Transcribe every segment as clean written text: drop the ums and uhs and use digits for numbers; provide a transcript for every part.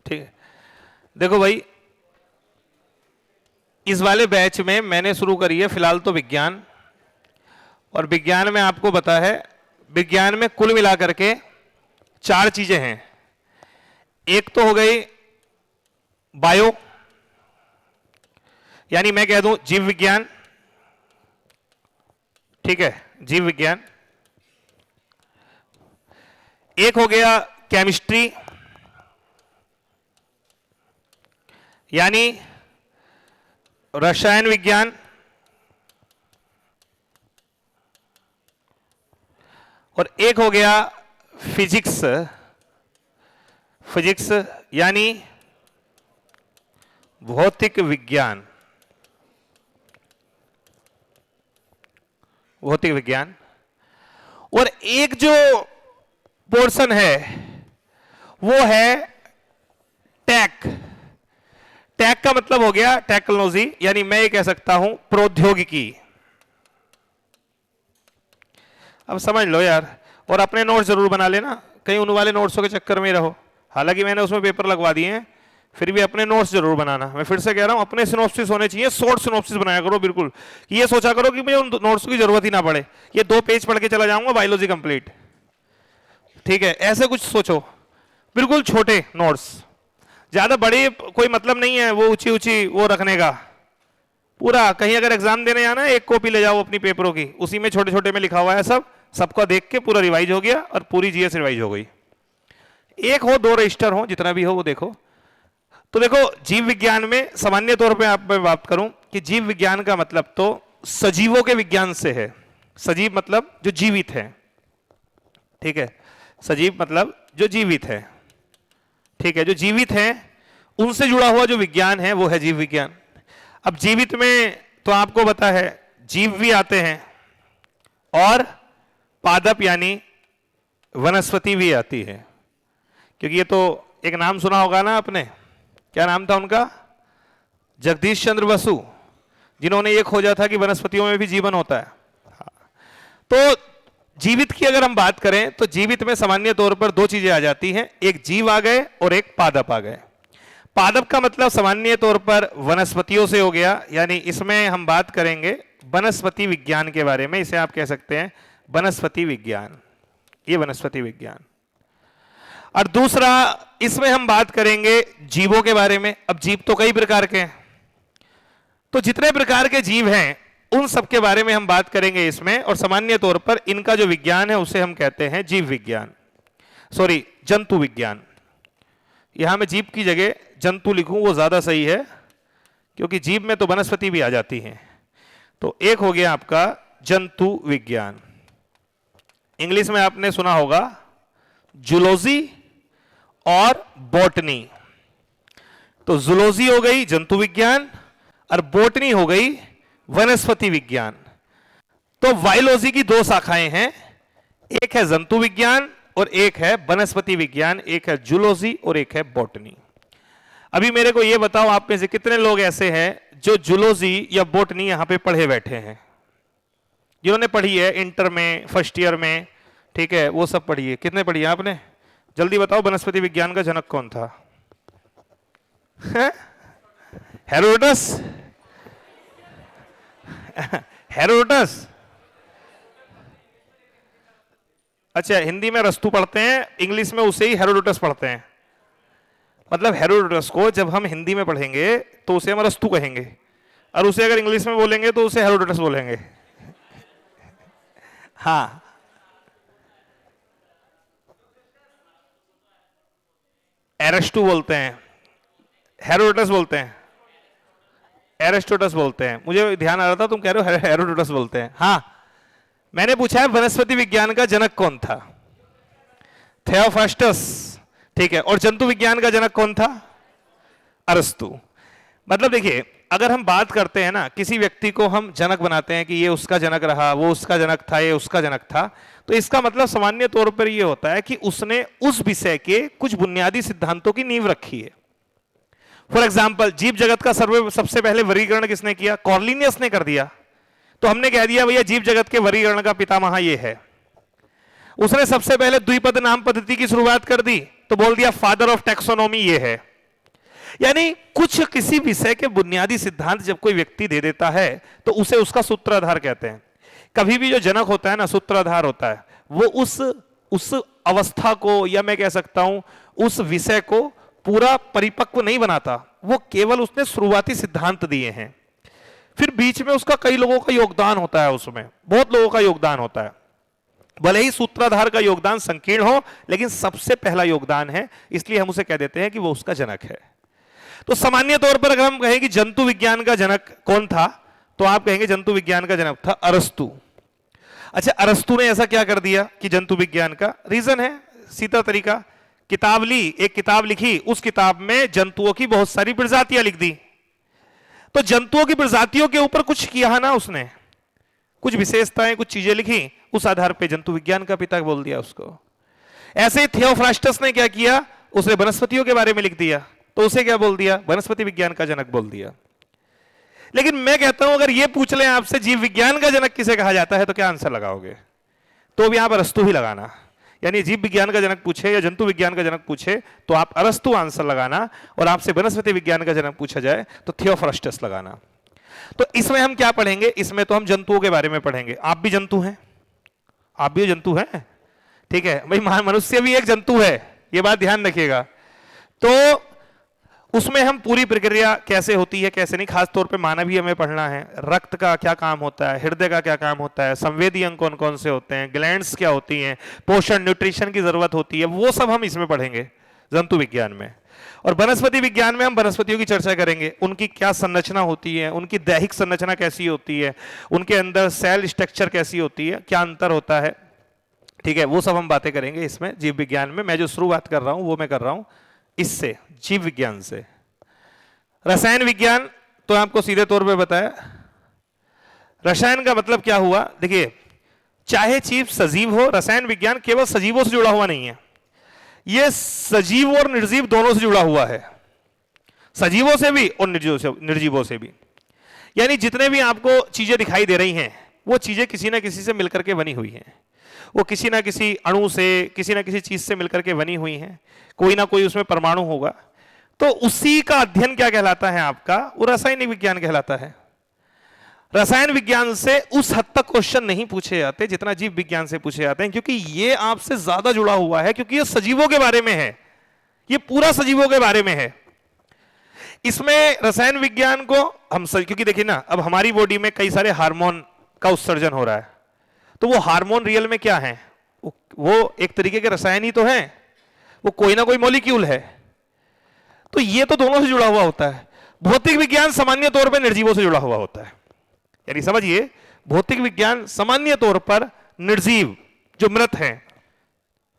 ठीक है, देखो भाई, इस वाले बैच में मैंने शुरू करी है फिलहाल तो विज्ञान, और विज्ञान में आपको पता है, विज्ञान में कुल मिलाकर के 4 चीजें हैं। एक तो हो गई बायो, यानी मैं कह दूं जीव विज्ञान, ठीक है, जीव विज्ञान। एक हो गया केमिस्ट्री, यानी रसायन विज्ञान। और एक हो गया फिजिक्स, फिजिक्स यानी भौतिक विज्ञान, भौतिक विज्ञान। और एक जो पोर्शन है वो है टेक। टेक का मतलब हो गया टेक्नोलॉजी, यानी मैं ये कह सकता हूं प्रौद्योगिकी। अब समझ लो यार, और अपने नोट्स जरूर बना लेना, कहीं उन वाले नोट्सों के चक्कर में रहो। हालांकि मैंने उसमें पेपर लगवा दिए हैं, फिर भी अपने नोट्स जरूर बनाना। मैं फिर से कह रहा हूं, अपने सिनॉप्सिस होने चाहिए, शॉर्ट सिनॉप्सिस बनाया करो बिल्कुल। ये सोचा करो कि मुझे उन नोट्स की जरूरत ही ना पड़े, ये 2 पेज पढ़ के चला जाऊंगा, बायोलॉजी कंप्लीट। ठीक है, ऐसे कुछ सोचो, बिल्कुल छोटे नोट्स, ज्यादा बड़े कोई मतलब नहीं है वो ऊंची ऊंची वो रखने का। पूरा कहीं अगर एग्जाम देने जाना है, एक कॉपी ले जाओ अपनी पेपरों की, उसी में छोटे छोटे में लिखा हुआ है सब, सबका देख के पूरा रिवाइज हो गया और पूरी जीएस रिवाइज हो गई। एक हो 2 रजिस्टर हो, जितना भी हो वो देखो। तो देखो, जीव विज्ञान में सामान्य तौर पे आप मैं बात करूं कि जीव विज्ञान का मतलब तो सजीवों के विज्ञान से है। सजीव मतलब जो जीवित है, ठीक है, सजीव मतलब जो जीवित है, ठीक है, जो जीवित है उनसे जुड़ा हुआ जो विज्ञान है वो है जीव विज्ञान। अब जीवित में तो आपको पता है जीव भी आते हैं और पादप यानी वनस्पति भी आती है, क्योंकि ये तो एक नाम सुना होगा ना आपने, क्या नाम था उनका, जगदीश चंद्र बसु, जिन्होंने ये खोजा था कि वनस्पतियों में भी जीवन होता है। तो जीवित की अगर हम बात करें तो जीवित में सामान्य तौर पर 2 चीजें आ जाती हैं, एक जीव आ गए और एक पादप आ गए। पादप का मतलब सामान्य तौर पर वनस्पतियों से हो गया, यानी इसमें हम बात करेंगे वनस्पति विज्ञान के बारे में, इसे आप कह सकते हैं वनस्पति विज्ञान, ये वनस्पति विज्ञान। और दूसरा, इसमें हम बात करेंगे जीवों के बारे में। अब जीव तो कई प्रकार के हैं, तो जितने प्रकार के जीव हैं उन सब के बारे में हम बात करेंगे इसमें, और सामान्य तौर पर इनका जो विज्ञान है उसे हम कहते हैं जीव विज्ञान, सॉरी जंतु विज्ञान। यहां मैं जीव की जगह जंतु लिखूं वो ज्यादा सही है, क्योंकि जीव में तो वनस्पति भी आ जाती हैं। तो एक हो गया आपका जंतु विज्ञान, इंग्लिश में आपने सुना होगा जूलॉजी और बॉटनी। तो जूलॉजी हो गई जंतु विज्ञान और बॉटनी हो गई वनस्पति विज्ञान। तो वायोलॉजी की 2 शाखाएं हैं, एक है जंतु विज्ञान और एक है वनस्पति विज्ञान, एक है जूलॉजी और एक है बॉटनी। अभी मेरे को यह बताओ, आप में से कितने लोग ऐसे हैं जो जूलॉजी या बॉटनी यहां पे पढ़े बैठे हैं, जिन्होंने पढ़ी है इंटर में, फर्स्ट ईयर में, ठीक है, वो सब पढ़ी है। कितने पढ़ी है आपने, जल्दी बताओ, वनस्पति विज्ञान का जनक कौन था? हेरोडोटस। हेरोडोटस, अच्छा, हिंदी में रस्तु पढ़ते हैं, इंग्लिश में उसे ही हेरोडोटस पढ़ते हैं। मतलब हेरोडोटस को जब हम हिंदी में पढ़ेंगे तो उसे हम रस्तु कहेंगे, और उसे अगर इंग्लिश में बोलेंगे तो उसे हेरोडोटस बोलेंगे। हाँ, एरिस्टो बोलते हैं, हेरोडोटस बोलते हैं, एरिस्टोटस बोलते हैं। मुझे ध्यान आ रहा था तुम कह रहे हो हेरोडोटस बोलते हैं। हाँ, मैंने पूछा है वनस्पति विज्ञान का जनक कौन था, थियोफ्रास्टस, ठीक है, और जंतु विज्ञान का जनक कौन था, अरस्तु। मतलब देखिए, अगर हम बात करते हैं ना, किसी व्यक्ति को हम जनक बनाते हैं कि ये उसका जनक रहा, वो उसका जनक था, ये उसका जनक था, तो इसका मतलब सामान्य तौर पर यह होता है कि उसने उस विषय के कुछ बुनियादी सिद्धांतों की नींव रखी है। फॉर एग्जाम्पल, जीव जगत का सबसे पहले वर्गीकरण किसने किया, कॉर्लिनियस ने कर दिया। तो हमने कह दिया भैया जीव जगत के वर्गीकरण का पितामह ये है। उसने सबसे पहले द्विपद नाम पद्धति की शुरुआत कर दी, तो बोल दिया फादर ऑफ टैक्सोनॉमी ये है। यानी कुछ किसी विषय के बुनियादी सिद्धांत जब कोई व्यक्ति दे देता है तो उसे उसका सूत्राधार कहते हैं। कभी भी जो जनक होता है ना, सूत्राधार होता है, वो उस अवस्था को, या मैं कह सकता हूं उस विषय को पूरा परिपक्व नहीं बनाता, वो केवल उसने शुरुआती सिद्धांत दिए हैं। फिर बीच में उसका कई लोगों का योगदान होता है, उसमें बहुत लोगों का योगदान होता है। भले ही सूत्राधार का योगदान संकीर्ण हो, लेकिन सबसे पहला योगदान है, इसलिए हम उसे कह देते हैं कि वो उसका जनक है। तो सामान्य तौर पर अगर हम कहें कि जंतु विज्ञान का जनक कौन था, तो आप कहेंगे जंतु विज्ञान का जनक था अरस्तु। अच्छा, अरस्तु ने ऐसा क्या कर दिया कि जंतु विज्ञान का? रीजन है, सीधा तरीका, किताब ली, एक किताब लिखी, उस किताब में जंतुओं की बहुत सारी प्रजातियां लिख दी। तो जंतुओं की प्रजातियों के ऊपर कुछ किया ना उसने, कुछ विशेषताएं, कुछ चीजें लिखी, उस आधार पे जंतु विज्ञान का पिता बोल दिया उसको। ऐसे ही थियोफ्रास्टस ने क्या किया, उसने वनस्पतियों के बारे में लिख दिया, तो उसे क्या बोल दिया? वनस्पति विज्ञान का जनक बोल दिया। लेकिन मैं कहता हूं अगर ये पूछ लें आपसे जीव विज्ञान का जनक किसे कहा जाता है, तो क्या आंसर लगाओगे? तो भी आप अरस्तु ही लगाना। यानी जीव विज्ञान का जनक पूछे या जंतु विज्ञान का जनक पूछे तो आप अरस्तु आंसर लगाना, और आपसे वनस्पति विज्ञान का जनक पूछा जाए तो थियोफ्रास्टस लगाना। तो इसमें हम क्या पढ़ेंगे? इसमें तो हम जंतुओं के बारे में पढ़ेंगे। आप भी जंतु हैं, आप भी जंतु हैं, ठीक है भाई, मनुष्य भी एक जंतु है, ये बात ध्यान रखिएगा। तो उसमें हम पूरी प्रक्रिया कैसे होती है कैसे नहीं, खास तौर पे मानवीय हमें पढ़ना है, रक्त का क्या काम होता है, हृदय का क्या काम होता है, संवेदी अंग कौन कौन से होते हैं, ग्लैंड्स क्या होती हैं, पोषण न्यूट्रिशन की जरूरत होती है, वो सब हम इसमें पढ़ेंगे जंतु विज्ञान में। और वनस्पति विज्ञान में हम वनस्पतियों की चर्चा करेंगे, उनकी क्या संरचना होती है, उनकी दैहिक संरचना कैसी होती है, उनके अंदर सेल स्ट्रक्चर कैसी होती है, क्या अंतर होता है, ठीक है, वो सब हम बातें करेंगे इसमें जीव विज्ञान में। मैं जो शुरुआत कर रहा हूं वो मैं कर रहा हूं इससे, जीव विज्ञान से। रसायन विज्ञान तो आपको सीधे तौर पे बताया। रसायन का मतलब क्या हुआ? देखिए, चाहे जीव सजीव हो, रसायन विज्ञान केवल सजीवों से जुड़ा हुआ नहीं है, यह सजीव और निर्जीव दोनों से जुड़ा हुआ है, सजीवों से भी और निर्जीवों से भी। यानी जितने भी आपको चीजें दिखाई दे रही हैं वो चीजें किसी ना किसी से मिलकर के बनी हुई हैं, वो किसी ना किसी अणु से, किसी ना किसी चीज से मिलकर के बनी हुई हैं, कोई ना कोई उसमें परमाणु होगा। तो उसी का अध्ययन क्या कहलाता है आपका? वो रासायनिक विज्ञान कहलाता है। रसायन विज्ञान से उस हद तक क्वेश्चन नहीं पूछे जाते जितना जीव विज्ञान से पूछे जाते हैं, क्योंकि ये आपसे ज्यादा जुड़ा हुआ है, क्योंकि ये सजीवों के बारे में है, ये पूरा सजीवों के बारे में है। इसमें रसायन विज्ञान को हम क्योंकि देखिए ना, अब हमारी बॉडी में कई सारे हार्मोन का उत्सर्जन हो रहा है, तो वो हार्मोन रियल में क्या है? वो एक तरीके के रसायन ही तो है, वो कोई ना कोई मॉलिक्यूल है। तो ये तो दोनों से जुड़ा हुआ होता है। भौतिक विज्ञान सामान्य तौर पर निर्जीवों से जुड़ा हुआ होता है, यानी समझिए, भौतिक विज्ञान सामान्य तौर पर निर्जीव जो मृत हैं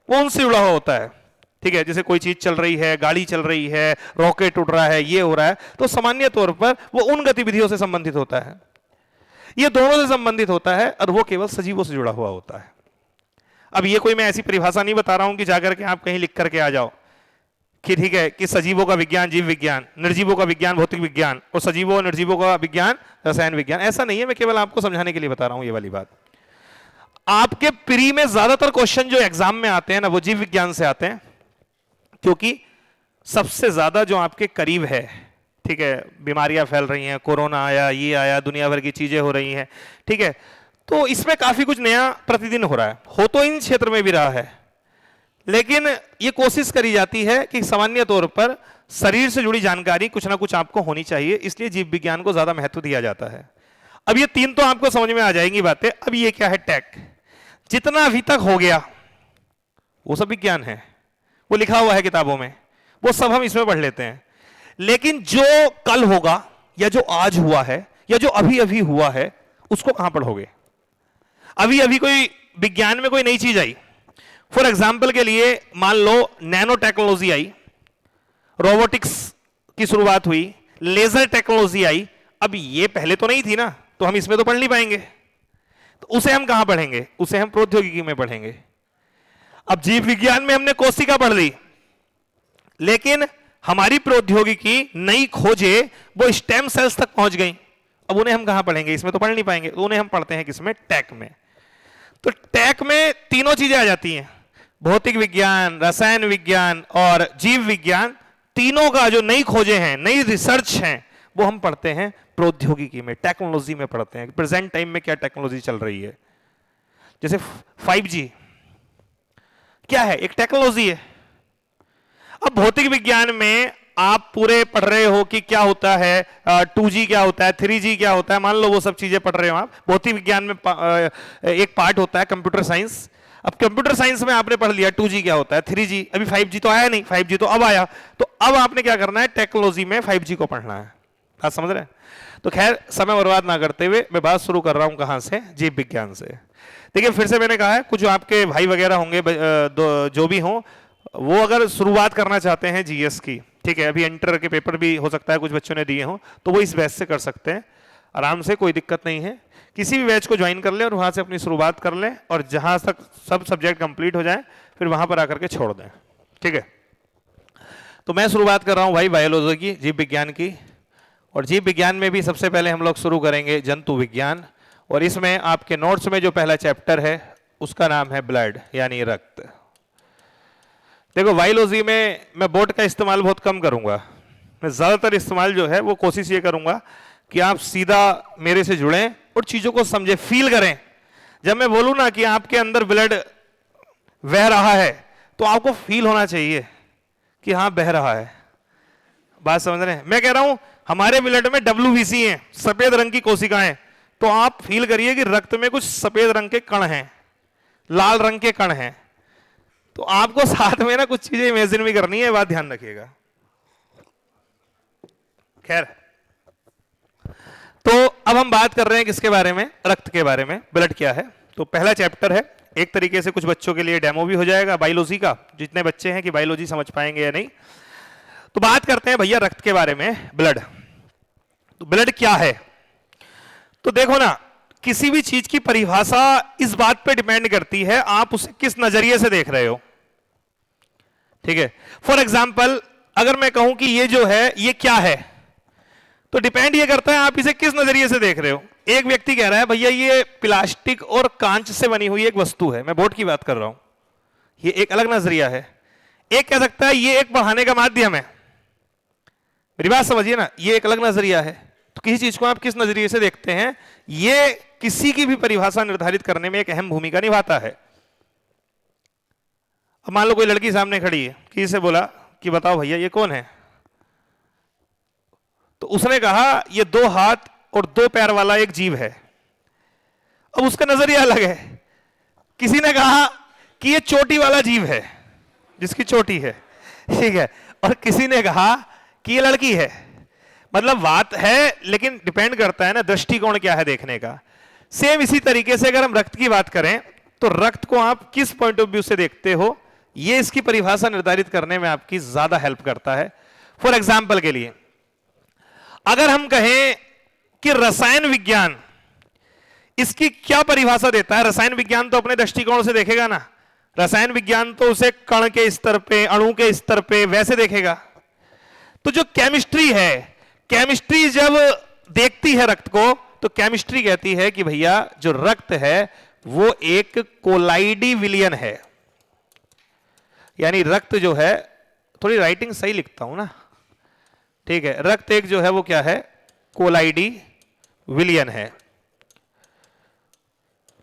वो उनसे जुड़ा हुआ होता है, ठीक है। जैसे कोई चीज चल रही है, गाड़ी चल रही है, रॉकेट उड़ रहा है, ये हो रहा है, तो सामान्य तौर पर वो उन गतिविधियों से संबंधित होता है, ये दोनों से संबंधित होता है, और वो केवल सजीवों से जुड़ा हुआ होता है। अब ये कोई मैं ऐसी परिभाषा नहीं बता रहा हूं कि जाकर के आप कहीं लिख करके आ जाओ कि ठीक है कि सजीवों का विज्ञान जीव विज्ञान, निर्जीवों का विज्ञान भौतिक विज्ञान, और सजीवों और निर्जीवों का विज्ञान रसायन विज्ञान। ऐसा नहीं है, मैं केवल आपको समझाने के लिए बता रहा हूं ये वाली बात। आपके प्री में ज्यादातर क्वेश्चन जो एग्जाम में आते हैं ना, वो जीव विज्ञान से आते हैं, क्योंकि सबसे ज्यादा जो आपके करीब है, ठीक है, बीमारियां फैल रही हैं, कोरोना आया, ये आया, दुनिया भर की चीजें हो रही हैं, ठीक है, तो इसमें काफी कुछ नया प्रतिदिन हो रहा है, हो तो इन क्षेत्र में भी रहा है, लेकिन ये कोशिश करी जाती है कि सामान्य तौर पर शरीर से जुड़ी जानकारी कुछ ना कुछ आपको होनी चाहिए, इसलिए जीव विज्ञान को ज्यादा महत्व दिया जाता है। अब ये तीन तो आपको समझ में आ जाएंगी बातें। अब ये क्या है? टेक। जितना अभी तक हो गया वो सब विज्ञान है, वो लिखा हुआ है किताबों में, वो सब हम इसमें पढ़ लेते हैं। लेकिन जो कल होगा या जो आज हुआ है या जो अभी अभी हुआ है, उसको कहां पढ़ोगे? अभी अभी कोई विज्ञान में कोई नई चीज आई, फॉर एग्जाम्पल के लिए मान लो नैनो टेक्नोलॉजी आई, रोबोटिक्स की शुरुआत हुई, लेजर टेक्नोलॉजी आई। अब ये पहले तो नहीं थी ना, तो हम इसमें तो पढ़ नहीं पाएंगे, तो उसे हम कहां पढ़ेंगे? उसे हम प्रौद्योगिकी में पढ़ेंगे। अब जीव विज्ञान में हमने कोशिका पढ़ ली, लेकिन हमारी प्रौद्योगिकी नई खोजे वो स्टेम सेल्स तक पहुंच गई, अब उन्हें हम कहां पढ़ेंगे? इसमें तो पढ़ नहीं पाएंगे, तो उन्हें हम पढ़ते हैं किसमें? टेक में। तो टेक में तीनों चीजें आ जाती हैं, भौतिक विज्ञान, रसायन विज्ञान और जीव विज्ञान, तीनों का जो नई खोजें हैं, नई रिसर्च हैं, वो हम पढ़ते हैं प्रौद्योगिकी में, टेक्नोलॉजी में पढ़ते हैं। प्रेजेंट टाइम में क्या टेक्नोलॉजी चल रही है। जैसे 5G क्या है, एक टेक्नोलॉजी है। अब भौतिक विज्ञान में आप पूरे पढ़ रहे हो कि क्या होता है 2G क्या होता है, 3G क्या होता है, मान लो वो सब चीजें पढ़ रहे हो आप। भौतिक विज्ञान में एक पार्ट होता है कंप्यूटर साइंस। अब कंप्यूटर साइंस में आपने पढ़ लिया 2G क्या होता है, 3G, अभी 5G तो आया नहीं, 5G तो अब आया। तो अब आपने क्या करना है, टेक्नोलॉजी में 5G को पढ़ना है। बात समझ रहे हैं। तो खैर समय बर्बाद ना करते हुए मैं बात शुरू कर रहा हूं कहां से, जीव विज्ञान से। देखिए फिर से मैंने कहा है, कुछ आपके भाई वगैरह होंगे जो भी हों, वो अगर शुरुआत करना चाहते हैं जीएस की, ठीक है, अभी इंटर के पेपर भी हो सकता है कुछ बच्चों ने दिए हों, तो वो इस बैच से कर सकते हैं आराम से, कोई दिक्कत नहीं है। किसी भी बैच को ज्वाइन कर लें और वहां से अपनी शुरुआत कर लें, और जहां तक सब सब्जेक्ट कंप्लीट हो जाए फिर वहां पर आकर के छोड़ दें, ठीक है। तो मैं शुरुआत कर रहा हूं भाई बायोलॉजी की, जीव विज्ञान की। और जीव विज्ञान में भी सबसे पहले हम लोग शुरू करेंगे जंतु विज्ञान, और इसमें आपके नोट्स में जो पहला चैप्टर है उसका नाम है ब्लड, यानी रक्त। देखो बायोलॉजी में मैं बोर्ड का इस्तेमाल बहुत कम करूंगा, मैं ज्यादातर इस्तेमाल जो है वो कोशिश ये करूंगा कि आप सीधा मेरे से जुड़ें और चीजों को समझे, फील करें। जब मैं बोलूं ना कि आपके अंदर ब्लड बह रहा है, तो आपको फील होना चाहिए कि हाँ बह रहा है। बात समझ रहे हैं। मैं कह रहा हूं हमारे ब्लड में WBC है, सफेद रंग की कोशिकाएं, तो आप फील करिए कि रक्त में कुछ सफेद रंग के कण हैं, लाल रंग के कण हैं। तो आपको साथ में ना कुछ चीजें इमेजिन भी करनी है, बात ध्यान रखिएगा। खैर, तो अब हम बात कर रहे हैं किसके बारे में, रक्त के बारे में। ब्लड क्या है, तो पहला चैप्टर है, एक तरीके से कुछ बच्चों के लिए डेमो भी हो जाएगा बायोलॉजी का, जितने बच्चे हैं कि बायोलॉजी समझ पाएंगे या नहीं। तो बात करते हैं भैया रक्त के बारे में, ब्लड। तो ब्लड क्या है, तो देखो ना, किसी भी चीज की परिभाषा इस बात पे डिपेंड करती है आप उसे किस नजरिए से देख रहे हो, ठीक है। फॉर एग्जाम्पल अगर मैं कहूं कि ये जो है ये क्या है, तो डिपेंड ये करता है आप इसे किस नजरिए से देख रहे हो। एक व्यक्ति कह रहा है भैया ये प्लास्टिक और कांच से बनी हुई एक वस्तु है, मैं बोर्ड की बात कर रहा हूं, ये एक अलग नजरिया है। एक कह सकता है ये एक बढ़ाने का माध्यम है, मेरी बात समझिए ना, ये एक अलग नजरिया है। तो किसी चीज को आप किस नजरिए से देखते हैं, ये किसी की भी परिभाषा निर्धारित करने में एक अहम भूमिका निभाता है। अब मान लो कोई लड़की सामने खड़ी है, किसी से बोला कि बताओ भैया ये कौन है, तो उसने कहा ये 2 हाथ और 2 पैर वाला एक जीव है। अब उसका नजरिया अलग है। किसी ने कहा कि ये चोटी वाला जीव है, जिसकी चोटी है, ठीक है, और किसी ने कहा कि ये लड़की है। मतलब बात है, लेकिन डिपेंड करता है ना दृष्टिकोण क्या है देखने का। सेम इसी तरीके से अगर हम रक्त की बात करें, तो रक्त को आप किस पॉइंट ऑफ व्यू से देखते हो, ये इसकी परिभाषा निर्धारित करने में आपकी ज्यादा हेल्प करता है। फॉर एग्जाम्पल के लिए अगर हम कहें कि रसायन विज्ञान इसकी क्या परिभाषा देता है, रसायन विज्ञान तो अपने दृष्टिकोण से देखेगा ना, रसायन विज्ञान तो उसे कण के स्तर पे, अणु के स्तर पे वैसे देखेगा। तो जो केमिस्ट्री है, केमिस्ट्री जब देखती है रक्त को, तो केमिस्ट्री कहती है कि भैया जो रक्त है वो एक कोलाइडी विलियन है, यानी रक्त जो है, थोड़ी राइटिंग सही लिखता हूं ना, ठीक है, रक्त एक जो है वो क्या है, कोलाइडी विलियन है।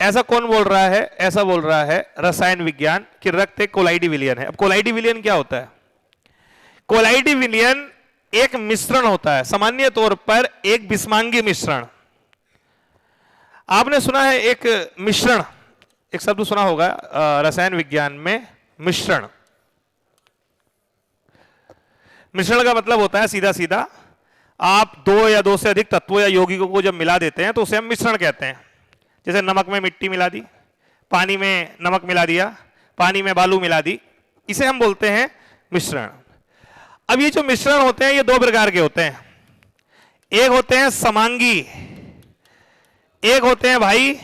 ऐसा कौन बोल रहा है, ऐसा बोल रहा है रसायन विज्ञान कि रक्त एक कोलाइडी विलियन है। अब कोलाइडी विलियन क्या होता है, कोलाइडी विलियन एक मिश्रण होता है, सामान्य तौर पर एक बिस्मांगी मिश्रण। आपने सुना है एक मिश्रण, एक शब्द सुना होगा रसायन विज्ञान में, मिश्रण। मिश्रण का मतलब होता है सीधा सीधा आप 2 या 2 से अधिक तत्वों या यौगिकों को जब मिला देते हैं तो उसे हम मिश्रण कहते हैं। जैसे नमक में मिट्टी मिला दी, पानी में नमक मिला दिया, पानी में बालू मिला दी, इसे हम बोलते हैं मिश्रण। अब ये जो मिश्रण होते हैं ये 2 प्रकार के होते हैं, एक होते हैं समांगी, एक होते हैं भाई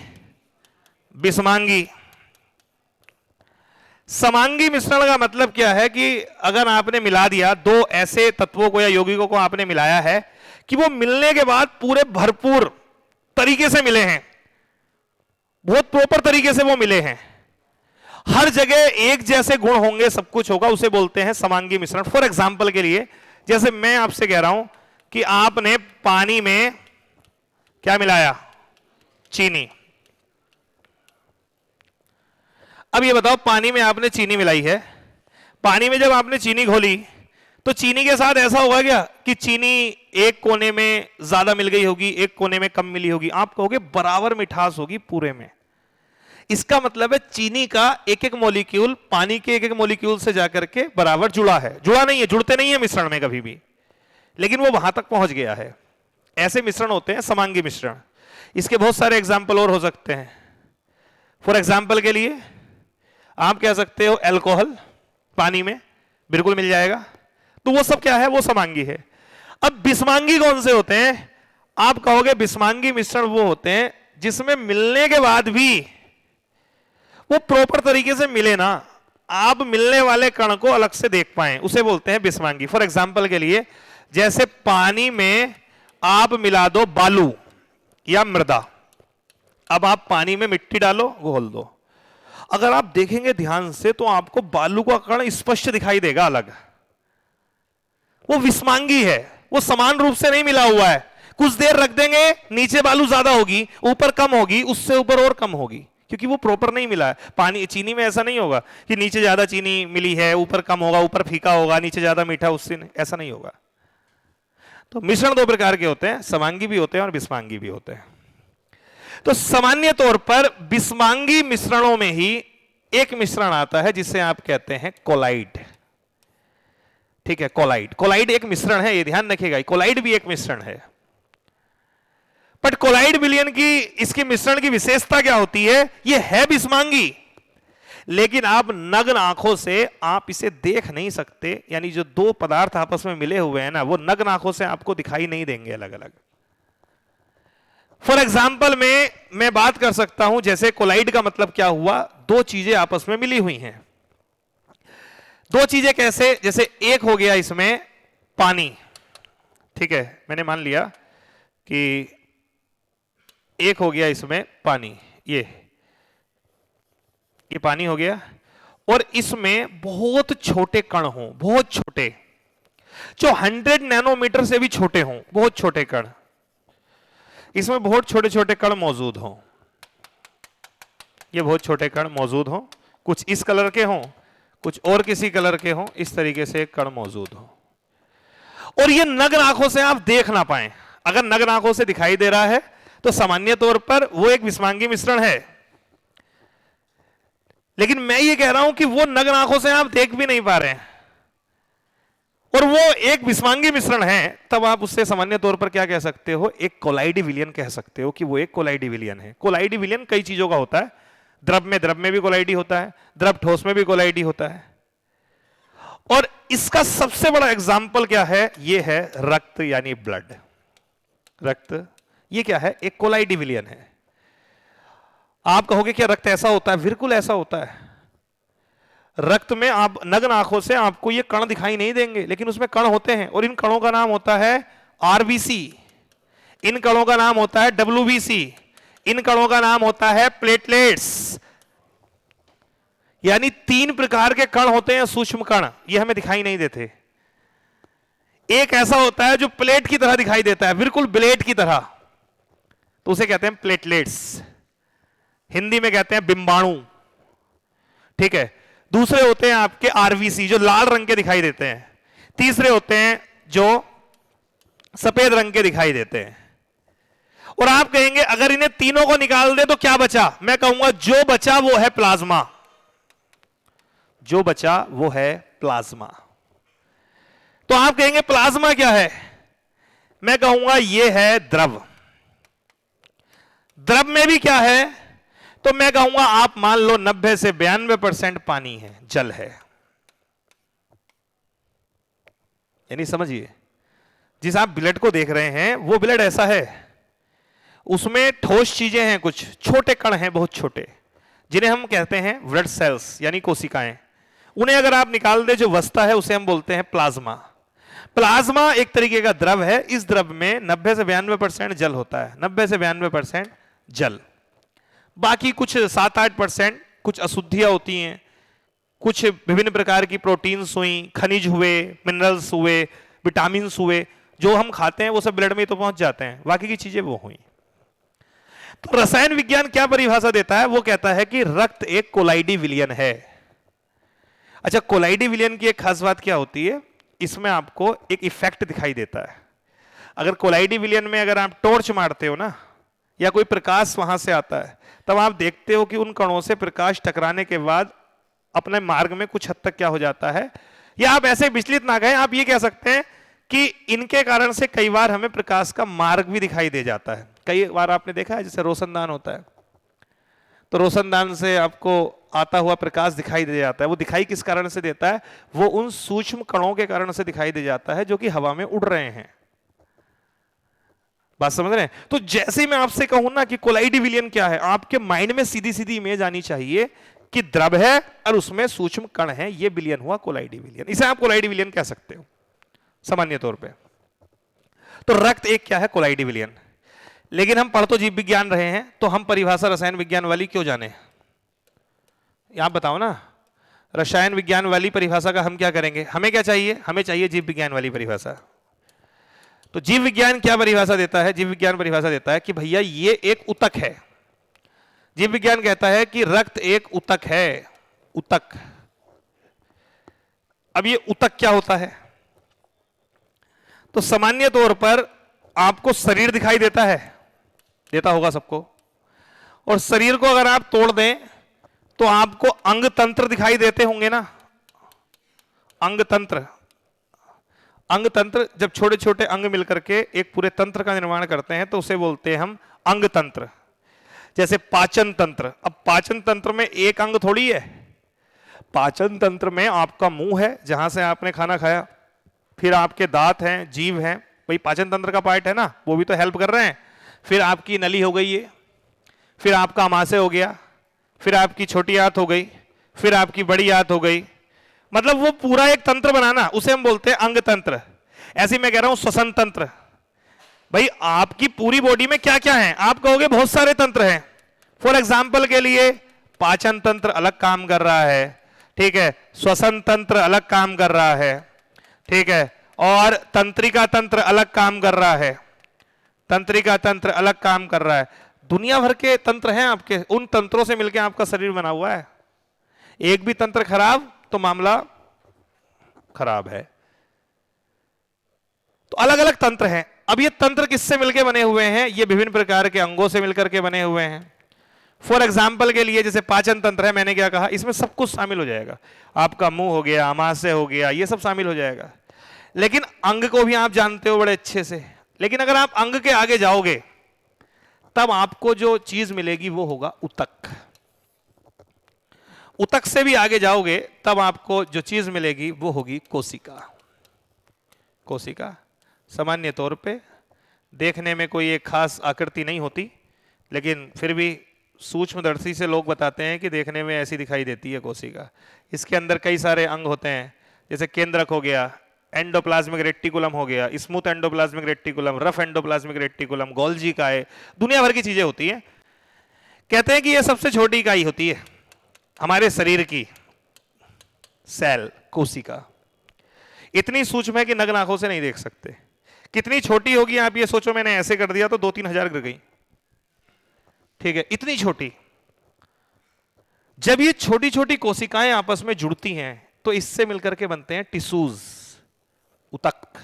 बिस्मांगी। समांगी मिश्रण का मतलब क्या है कि अगर आपने मिला दिया 2 ऐसे तत्वों को या यौगिकों को आपने मिलाया है कि वो मिलने के बाद पूरे भरपूर तरीके से मिले हैं, बहुत प्रॉपर तरीके से वो मिले हैं, हर जगह एक जैसे गुण होंगे, सब कुछ होगा, उसे बोलते हैं समांगी मिश्रण। फॉर एग्जाम्पल के लिए, जैसे मैं आपसे कह रहा हूं कि आपने पानी में क्या मिलाया, चीनी। अब ये बताओ, पानी में आपने चीनी मिलाई है, पानी में जब आपने चीनी घोली तो चीनी के साथ ऐसा होगा क्या कि चीनी एक कोने में ज्यादा मिल गई होगी, एक कोने में कम मिली होगी? आप कहोगे बराबर मिठास होगी पूरे में। इसका मतलब है चीनी का एक एक मॉलिक्यूल पानी के एक एक मॉलिक्यूल से जाकर के बराबर जुड़ा है। जुड़ा नहीं है, जुड़ते नहीं है मिश्रण में कभी भी, लेकिन वो वहां तक पहुंच गया है। ऐसे मिश्रण होते हैं समांगी मिश्रण। इसके बहुत सारे एग्जाम्पल और हो सकते हैं। फॉर एग्जाम्पल के लिए आप कह सकते हो एल्कोहल पानी में बिल्कुल मिल जाएगा, तो वो सब क्या है, वो समांगी है। अब विषमांगी कौन से होते हैं? आप कहोगे विषमांगी मिश्रण वो होते हैं जिसमें मिलने के बाद भी वो प्रॉपर तरीके से मिले ना, आप मिलने वाले कण को अलग से देख पाए, उसे बोलते हैं विषमांगी। फॉर एग्जाम्पल के लिए, जैसे पानी में आप मिला दो बालू या मृदा, अब आप पानी में मिट्टी डालो, घोल दो, अगर आप देखेंगे ध्यान से तो आपको बालू का कण स्पष्ट दिखाई देगा अलग। वो विषमांगी है, वो समान रूप से नहीं मिला हुआ है। कुछ देर रख देंगे, नीचे बालू ज्यादा होगी, ऊपर कम होगी, उससे ऊपर और कम होगी, क्योंकि वो प्रॉपर नहीं मिला है। पानी चीनी में ऐसा नहीं होगा कि नीचे ज्यादा चीनी मिली है, ऊपर कम होगा, ऊपर फीका होगा, नीचे ज्यादा मीठा, उससे नहीं, ऐसा नहीं होगा। तो मिश्रण दो प्रकार के होते हैं, समांगी भी होते हैं और विषमांगी भी होते हैं। तो सामान्य तौर पर विषमांगी मिश्रणों में ही एक मिश्रण आता है जिसे आप कहते हैं कोलाइड। ठीक है, कोलाइड। कोलाइड एक मिश्रण है, ये ध्यान रखिएगा, कोलाइड भी एक मिश्रण है। बट कोलाइड विलयन की, इसके मिश्रण की विशेषता क्या होती है? ये है विषमांगी, लेकिन आप नग्न आंखों से आप इसे देख नहीं सकते, यानी जो दो पदार्थ आपस में मिले हुए हैं ना, वो नग्न आंखों से आपको दिखाई नहीं देंगे अलग अलग। फॉर एग्जाम्पल में मैं बात कर सकता हूं, जैसे कोलाइड का मतलब क्या हुआ, दो चीजें आपस में मिली हुई हैं। दो चीजें कैसे? जैसे एक हो गया इसमें पानी, ठीक है, मैंने मान लिया कि एक हो गया इसमें पानी, ये पानी हो गया, और इसमें बहुत छोटे कण हों, बहुत छोटे, जो 100 नैनोमीटर से भी छोटे हों, बहुत छोटे कण, इसमें बहुत छोटे छोटे कण मौजूद हों, ये बहुत छोटे कण मौजूद हों, कुछ इस कलर के हों, कुछ और किसी कलर के हों, इस तरीके से कण मौजूद हों, और ये नग्न आंखों से आप देख ना पाए। अगर नग्न आंखों से दिखाई दे रहा है तो सामान्य तौर पर वो एक विषमांगी मिश्रण है, लेकिन मैं ये कह रहा हूं कि वो नग्न आंखों से आप देख भी नहीं पा रहे हैं और वो एक विषमांगी मिश्रण है, तब आप उससे सामान्य तौर पर क्या कह सकते हो? एक कोलाइडी विलयन कह सकते हो कि वो एक कोलाइडी विलयन है। कोलाइडी विलयन कई चीजों का होता है, द्रव में भी कोलाइडी होता है, द्रव ठोस में भी कोलाइडी होता है, और इसका सबसे बड़ा एग्जाम्पल क्या है? ये है रक्त, यानी ब्लड। रक्त ये क्या है? एक कोलाइडी विलयन है। आप कहोगे क्या रक्त ऐसा होता है? बिल्कुल ऐसा होता है। रक्त में आप नग्न आंखों से आपको ये कण दिखाई नहीं देंगे, लेकिन उसमें कण होते हैं, और इन कणों का नाम होता है आरबीसी, इन कणों का नाम होता है डब्ल्यूबीसी, इन कणों का नाम होता है प्लेटलेट्स। यानी 3 प्रकार के कण होते हैं, सूक्ष्म कण, ये हमें दिखाई नहीं देते। एक ऐसा होता है जो प्लेट की तरह दिखाई देता है, बिल्कुल ब्लेड की तरह, तो उसे कहते हैं प्लेटलेट्स, हिंदी में कहते हैं बिंबाणु। ठीक है, दूसरे होते हैं आपके आरबीसी, जो लाल रंग के दिखाई देते हैं। तीसरे होते हैं जो सफेद रंग के दिखाई देते हैं। और आप कहेंगे अगर इन्हें तीनों को निकाल दे तो क्या बचा? मैं कहूंगा जो बचा वो है प्लाज्मा, जो बचा वो है प्लाज्मा। तो आप कहेंगे प्लाज्मा क्या है? मैं कहूंगा ये है द्रव। द्रव में भी क्या है? तो मैं कहूंगा आप मान लो 90 से 92% पानी है, जल है। यानी समझिए, जिस आप ब्लड को देख रहे हैं वो ब्लड ऐसा है, उसमें ठोस चीजें हैं, कुछ छोटे कण हैं, बहुत छोटे, जिन्हें हम कहते हैं ब्लड सेल्स, यानी कोशिकाएं। उन्हें अगर आप निकाल दे, जो बचता है उसे हम बोलते हैं प्लाज्मा। प्लाज्मा एक तरीके का द्रव है। इस द्रव में 90 से 92% जल होता है, 90 से 92% जल, बाकी कुछ 7-8% कुछ अशुद्धियां होती हैं, कुछ विभिन्न प्रकार की प्रोटीन्स हुई, खनिज हुए, मिनरल्स हुए, विटामिन हुए, जो हम खाते हैं वो सब ब्लड में तो पहुंच जाते हैं, बाकी की चीजें वो हुई। तो रसायन विज्ञान क्या परिभाषा देता है? वो कहता है कि रक्त एक कोलाइडी विलयन है। अच्छा, कोलाइडी विलयन की एक खास बात क्या होती है? इसमें आपको एक इफेक्ट दिखाई देता है। अगर कोलाइडी विलयन में अगर आप टॉर्च मारते हो ना, या कोई प्रकाश वहां से आता है, तब आप देखते हो कि उन कणों से प्रकाश टकराने के बाद अपने मार्ग में कुछ हद तक क्या हो जाता है, या आप ऐसे विचलित ना गए, आप ये कह सकते हैं कि इनके कारण से कई बार हमें प्रकाश का मार्ग भी दिखाई दे जाता है। कई बार आपने देखा है जैसे रोशनदान होता है, तो रोशनदान से आपको आता हुआ प्रकाश दिखाई दे जाता है। वो दिखाई किस कारण से देता है? वो उन सूक्ष्म कणों के कारण से दिखाई दे जाता है जो कि हवा में उड़ रहे हैं। बात समझ रहे हैं? तो जैसे मैं आपसे कहूं ना कि कोलाइडी विलयन क्या है, आपके माइंड में सीधी सीधी इमेज आनी चाहिए कि द्रव है और उसमें सूक्ष्म कण है, ये विलयन हुआ कोलाइडी विलयन। इसे आप कोलाइडी विलयन कह सकते हो सामान्य तौर पे। तो रक्त एक क्या है? कोलाइडी विलयन। लेकिन हम पढ़ तो जीव विज्ञान रहे हैं, तो हम परिभाषा रसायन विज्ञान वाली क्यों जाने? आप बताओ ना, रसायन विज्ञान वाली परिभाषा का हम क्या करेंगे? हमें क्या चाहिए? हमें चाहिए जीव विज्ञान वाली परिभाषा। तो जीव विज्ञान क्या परिभाषा देता है? जीव विज्ञान परिभाषा देता है कि भैया ये एक ऊतक है। जीव विज्ञान कहता है कि रक्त एक ऊतक है। ऊतक। अब ये ऊतक क्या होता है? तो सामान्य तौर पर आपको शरीर दिखाई देता है, देता होगा सबको, और शरीर को अगर आप तोड़ दें तो आपको अंग तंत्र दिखाई देते होंगे ना। अंग तंत्र, अंग तंत्र, जब छोटे छोटे अंग मिलकर के एक पूरे तंत्र का निर्माण करते हैं तो उसे बोलते हैं हम अंग तंत्र। जैसे पाचन तंत्र। अब पाचन तंत्र में एक अंग थोड़ी है, पाचन तंत्र में आपका मुंह है जहां से आपने खाना खाया, फिर आपके दांत हैं, जीभ हैं, वही पाचन तंत्र का पार्ट है ना, वो भी तो हेल्प कर रहे हैं। फिर आपकी नली हो गई है, फिर आपका अमाशय हो गया, फिर आपकी छोटी आंत हो गई, फिर आपकी बड़ी आंत हो गई, मतलब वो पूरा एक तंत्र बनाना, उसे हम बोलते हैं अंग तंत्र। ऐसे ही मैं कह रहा हूं श्वसन तंत्र। भाई आपकी पूरी बॉडी में क्या क्या है? आप कहोगे बहुत सारे तंत्र हैं। फॉर एग्जाम्पल के लिए पाचन तंत्र अलग काम कर रहा है, ठीक है, श्वसन तंत्र अलग काम कर रहा है, ठीक है, और तंत्रिका तंत्र अलग काम कर रहा है, तंत्रिका तंत्र अलग काम कर रहा है। दुनिया भर के तंत्र हैं आपके, उन तंत्रों से मिलकर आपका शरीर बना हुआ है। एक भी तंत्र खराब तो मामला खराब है। तो अलग अलग तंत्र हैं। अब ये तंत्र किससे मिलकर बने हुए हैं? ये विभिन्न प्रकार के अंगों से मिलकर के बने हुए हैं। फॉर एग्जाम्पल के लिए जैसे पाचन तंत्र है, मैंने क्या कहा, इसमें सब कुछ शामिल हो जाएगा। आपका मुंह हो गया, अमाशय हो गया, ये सब शामिल हो जाएगा। लेकिन अंग को भी आप जानते हो बड़े अच्छे से। लेकिन अगर आप अंग के आगे जाओगे तब आपको जो चीज मिलेगी वो होगा ऊतक। ऊतक से भी आगे जाओगे तब आपको जो चीज मिलेगी वो होगी कोशिका। कोशिका सामान्य तौर पे देखने में कोई एक खास आकृति नहीं होती, लेकिन फिर भी सूक्ष्मदर्शी से लोग बताते हैं कि देखने में ऐसी दिखाई देती है कोशिका। इसके अंदर कई सारे अंग होते हैं, जैसे केंद्रक हो गया, एंडोप्लाज्मिक रेटिकुलम हो गया, smooth endoplasmic reticulum, rough endoplasmic reticulum, Golgi काय, दुनिया भर की चीजें होती हैं। कहते हैं कि यह सबसे छोटी इकाई होती है हमारे शरीर की सेल, कोशिका। इतनी सूक्ष्म है कि नग्न आंखों से नहीं देख सकते। कितनी छोटी होगी आप ये सोचो, मैंने ऐसे कर दिया तो 2-3 हजार गिर गई, ठीक है, इतनी छोटी। जब ये छोटी छोटी कोशिकाएं आपस में जुड़ती हैं तो इससे मिलकर के बनते हैं टिश्यूज, ऊतक।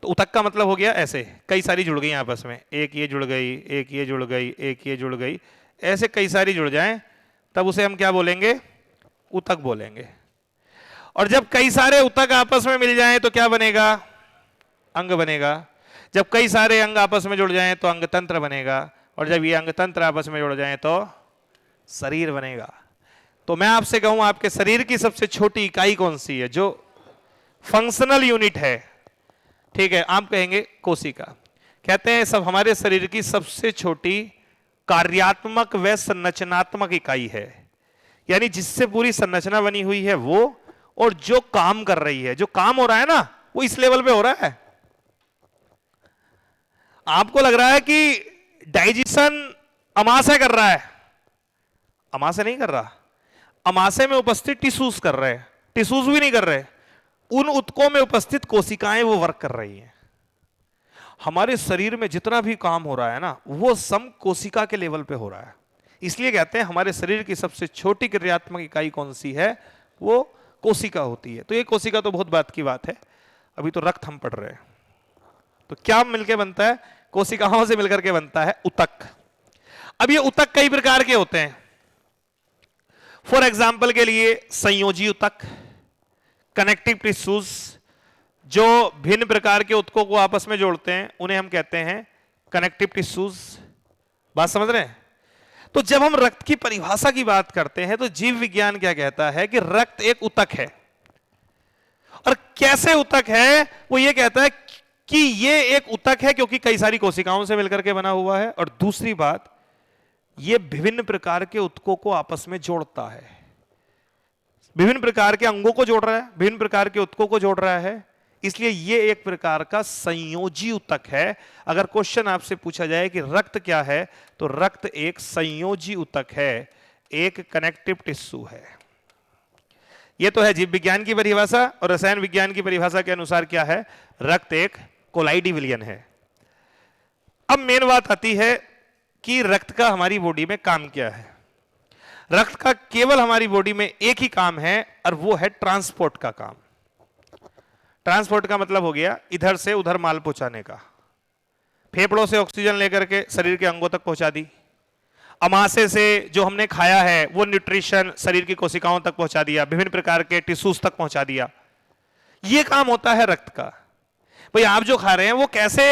तो ऊतक का मतलब हो गया ऐसे कई सारी जुड़ गई आपस में, एक ये जुड़ गई, एक ये जुड़ गई, एक ये जुड़ गई, ऐसे कई सारी जुड़ जाएं तब उसे हम क्या बोलेंगे? ऊतक बोलेंगे। और जब कई सारे ऊतक आपस में मिल जाएं तो क्या बनेगा? अंग बनेगा। जब कई सारे अंग आपस में जुड़ जाएं तो अंग तंत्र बनेगा, और जब ये अंग तंत्र आपस में जुड़ जाएं तो शरीर बनेगा। तो मैं आपसे कहूं आपके शरीर की सबसे छोटी इकाई कौन सी है जो फंक्शनल यूनिट है? ठीक है, आप कहेंगे कोशिका। कहते हैं सब हमारे शरीर की सबसे छोटी कार्यात्मक व संरचनात्मक इकाई है, यानी जिससे पूरी संरचना बनी हुई है वो, और जो काम कर रही है, जो काम हो रहा है ना वो इस लेवल पे हो रहा है। आपको लग रहा है कि डाइजेशन अमाशय कर रहा है, अमाशय नहीं कर रहा, अमाशय में उपस्थित टिश्यूज कर रहे हैं, टिश्यूज भी नहीं कर रहे, उन ऊतकों में उपस्थित कोशिकाएं वो वर्क कर रही हैं। हमारे शरीर में जितना भी काम हो रहा है ना, वो सम कोशिका के लेवल पे हो रहा है। इसलिए कहते हैं हमारे शरीर की सबसे छोटी क्रियात्मक इकाई कौन सी है, वो कोशिका होती है। तो ये कोशिका तो बहुत बात की बात है, अभी तो रक्त हम पढ़ रहे हैं। तो क्या मिलकर बनता है, कोशिकाओं से मिलकर के बनता है ऊतक। अब ये ऊतक कई प्रकार के होते हैं। फॉर एग्जाम्पल के लिए संयोजी ऊतक, कनेक्टिव टिश्यूज, जो भिन्न प्रकार के ऊतकों को आपस में जोड़ते हैं उन्हें हम कहते हैं कनेक्टिव टिश्यूज। बात समझ रहे हैं? तो जब हम रक्त की परिभाषा की बात करते हैं तो जीव विज्ञान क्या कहता है कि रक्त एक ऊतक है। और कैसे ऊतक है, वो ये कहता है कि ये एक ऊतक है क्योंकि कई सारी कोशिकाओं से मिलकर के बना हुआ है, और दूसरी बात, ये विभिन्न प्रकार के ऊतकों को आपस में जोड़ता है, विभिन्न प्रकार के अंगों को जोड़ रहा है, विभिन्न प्रकार के ऊतकों को जोड़ रहा है, इसलिए ये एक प्रकार का संयोजी ऊतक है। अगर क्वेश्चन आपसे पूछा जाए कि रक्त क्या है, तो रक्त एक संयोजी ऊतक है, एक कनेक्टिव टिश्यू है। ये तो है जीव विज्ञान की परिभाषा, और रसायन विज्ञान की परिभाषा के अनुसार क्या है, रक्त एक कोलाइडी विलयन है। अब मेन बात आती है कि रक्त का हमारी बॉडी में काम क्या है। रक्त का केवल हमारी बॉडी में एक ही काम है, और वो है ट्रांसपोर्ट का काम। ट्रांसपोर्ट का मतलब हो गया इधर से उधर माल पहुंचाने का। फेफड़ों से ऑक्सीजन लेकर के शरीर के अंगों तक पहुंचा दी, अमाशय से जो हमने खाया है वो न्यूट्रिशन शरीर की कोशिकाओं तक पहुंचा दिया, विभिन्न प्रकार के टिश्यूज तक पहुंचा दिया। ये काम होता है रक्त का। भाई आप जो खा रहे हैं वो कैसे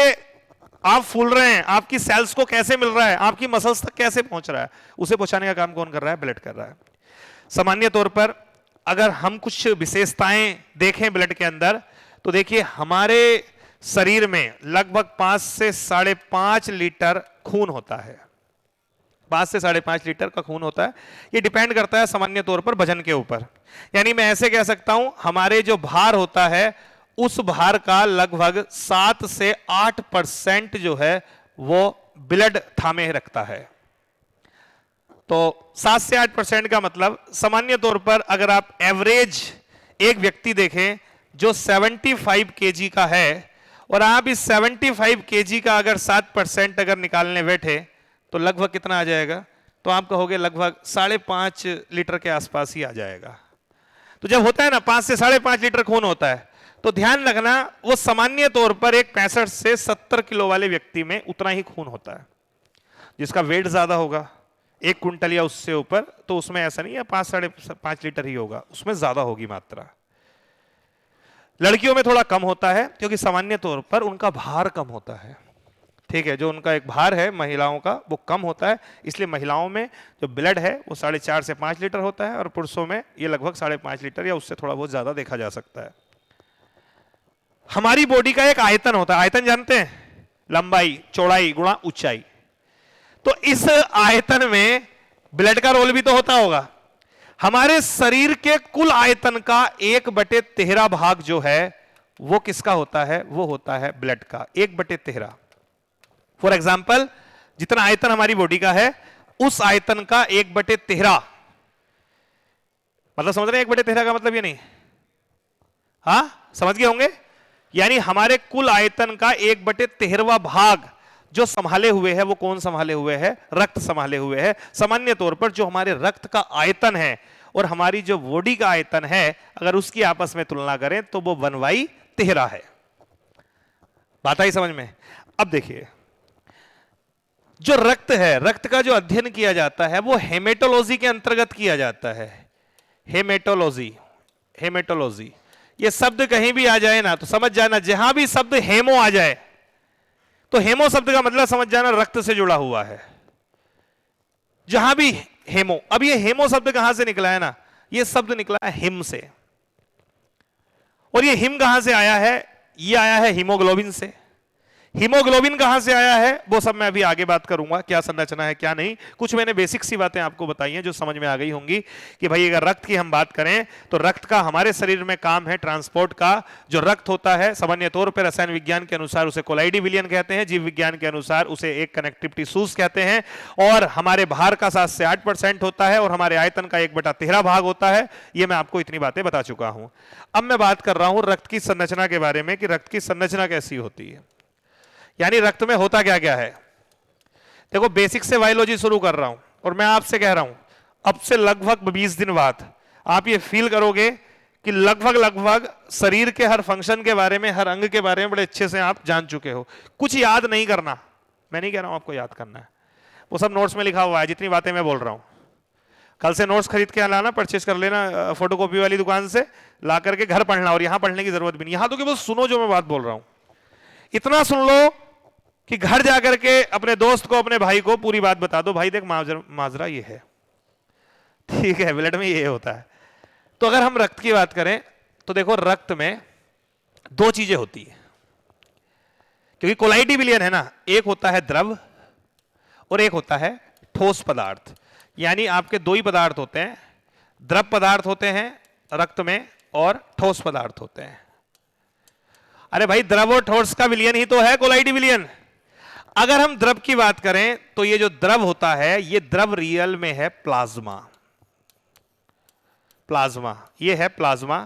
आप फूल रहे हैं, आपकी सेल्स को कैसे मिल रहा है, आपकी मसल्स तक कैसे पहुंच रहा है, उसे पहुंचाने का काम कौन कर रहा है, ब्लड कर रहा है। सामान्य तौर पर अगर हम कुछ विशेषताएं देखें ब्लड के अंदर, तो देखिए हमारे शरीर में लगभग 5 से 5.5 लीटर खून होता है। 5 से 5.5 लीटर का खून होता है। ये डिपेंड करता है सामान्य तौर पर वजन के ऊपर। यानी मैं ऐसे कह सकता हूं, हमारे जो भार होता है उस भार का लगभग 7 से 8% जो है वो ब्लड थामे रखता है। तो 7 से 8% का मतलब सामान्य तौर पर अगर आप एवरेज एक व्यक्ति देखें जो 75 केजी का है, और आप इस 75 केजी का अगर 7% अगर निकालने बैठे तो लगभग कितना आ जाएगा, तो आप कहोगे लगभग 5.5 लीटर के आसपास ही आ जाएगा। तो जब होता है ना 5 से 5.5 लीटर खून होता है, तो ध्यान रखना वो सामान्य तौर पर एक 65 से 70 किलो वाले व्यक्ति में उतना ही खून होता है। जिसका वेट ज्यादा होगा 1 क्विंटल या उससे ऊपर, तो उसमें ऐसा नहीं है 5 से 5.5 लीटर ही होगा, उसमें ज्यादा होगी मात्रा। लड़कियों में थोड़ा कम होता है क्योंकि सामान्य तौर पर उनका भार कम होता है। ठीक है, जो उनका एक भार है महिलाओं का वो कम होता है, इसलिए महिलाओं में जो ब्लड है वो 4.5 से 5 लीटर होता है, और पुरुषों में ये लगभग 5.5 लीटर या उससे थोड़ा बहुत ज्यादा देखा जा सकता है। हमारी बॉडी का एक आयतन होता है, आयतन जानते हैं, लंबाई चौड़ाई गुणा ऊंचाई। तो इस आयतन में ब्लड का रोल भी तो होता होगा। हमारे शरीर के कुल आयतन का 1/13 भाग जो है वो किसका होता है, वो होता है ब्लड का 1/13। फॉर एग्जाम्पल जितना आयतन हमारी बॉडी का है उस आयतन का 1/13, मतलब समझ रहे हैं 1/13 का मतलब ये नहीं, हाँ समझ गए होंगे। यानी हमारे कुल आयतन का 1/13वां भाग जो संभाले हुए है वो कौन संभाले हुए है, रक्त संभाले हुए है। सामान्य तौर पर जो हमारे रक्त का आयतन है और हमारी जो बॉडी का आयतन है, अगर उसकी आपस में तुलना करें तो वो 1/13 है। बात आई समझ में। अब देखिए जो रक्त है, रक्त का जो अध्ययन किया जाता है वो हेमेटोलॉजी के अंतर्गत किया जाता है। हेमेटोलॉजी, हेमेटोलॉजी ये शब्द कहीं भी आ जाए ना तो समझ जाना, जहां भी शब्द हेमो आ जाए तो हेमो शब्द का मतलब समझ जाना रक्त से जुड़ा हुआ है। जहां भी हेमो, अब ये हेमो शब्द कहां से निकला है ना, ये शब्द निकला है हिम से। और ये हिम कहां से आया है, ये आया है हीमोग्लोबिन से। हीमोग्लोबिन कहां से आया है वो सब मैं अभी आगे बात करूंगा, क्या संरचना है क्या नहीं। कुछ मैंने बेसिक सी बातें आपको बताई हैं जो समझ में आ गई होंगी कि भाई अगर रक्त की हम बात करें तो रक्त का हमारे शरीर में काम है ट्रांसपोर्ट का। जो रक्त होता है सामान्य तौर पर रसायन विज्ञान के अनुसार उसे कोलाइडी विलियन कहते हैं, जीव विज्ञान के अनुसार उसे एक कनेक्टिव टिश्यूज कहते हैं, और हमारे भार का 7 से 8% होता है और हमारे आयतन का 1/13 भाग होता है। ये मैं आपको इतनी बातें बता चुका हूं। अब मैं बात कर रहा हूं रक्त की संरचना के बारे में कि रक्त की संरचना कैसी होती है, यानी रक्त में होता क्या क्या है। देखो बेसिक से बायोलॉजी शुरू कर रहा हूं और मैं आपसे कह रहा हूं अब से लगभग 20 दिन बाद आप ये फील करोगे कि लगभग शरीर के हर फंक्शन के बारे में, हर अंग के बारे में बड़े अच्छे से आप जान चुके हो। कुछ याद नहीं करना, मैं नहीं कह रहा हूं आपको याद करना है, वो सब नोट्स में लिखा हुआ है जितनी बातें मैं बोल रहा हूं। कल से नोट्स खरीद के लाना, परचेज कर लेना फोटोकॉपी वाली दुकान से, ला करके घर पढ़ना, और यहां पढ़ने की जरूरत भी नहीं। यहां तो केवल सुनो जो मैं बात बोल रहा हूं, इतना सुन लो कि घर जाकर के अपने दोस्त को, अपने भाई को पूरी बात बता दो, भाई देख माजरा ये है, ठीक है, ब्लड में ये होता है। तो अगर हम रक्त की बात करें तो देखो रक्त में 2 चीजें होती है, क्योंकि कोलाइडी विलियन है ना, एक होता है द्रव और एक होता है ठोस पदार्थ। यानी आपके 2 ही पदार्थ होते हैं, द्रव पदार्थ होते हैं रक्त में और ठोस पदार्थ होते हैं। अरे भाई द्रव और ठोस का विलियन ही तो है कोलाइडी विलियन। अगर हम द्रव की बात करें तो ये जो द्रव होता है ये द्रव रियल में है प्लाज्मा। प्लाज्मा ये है प्लाज्मा,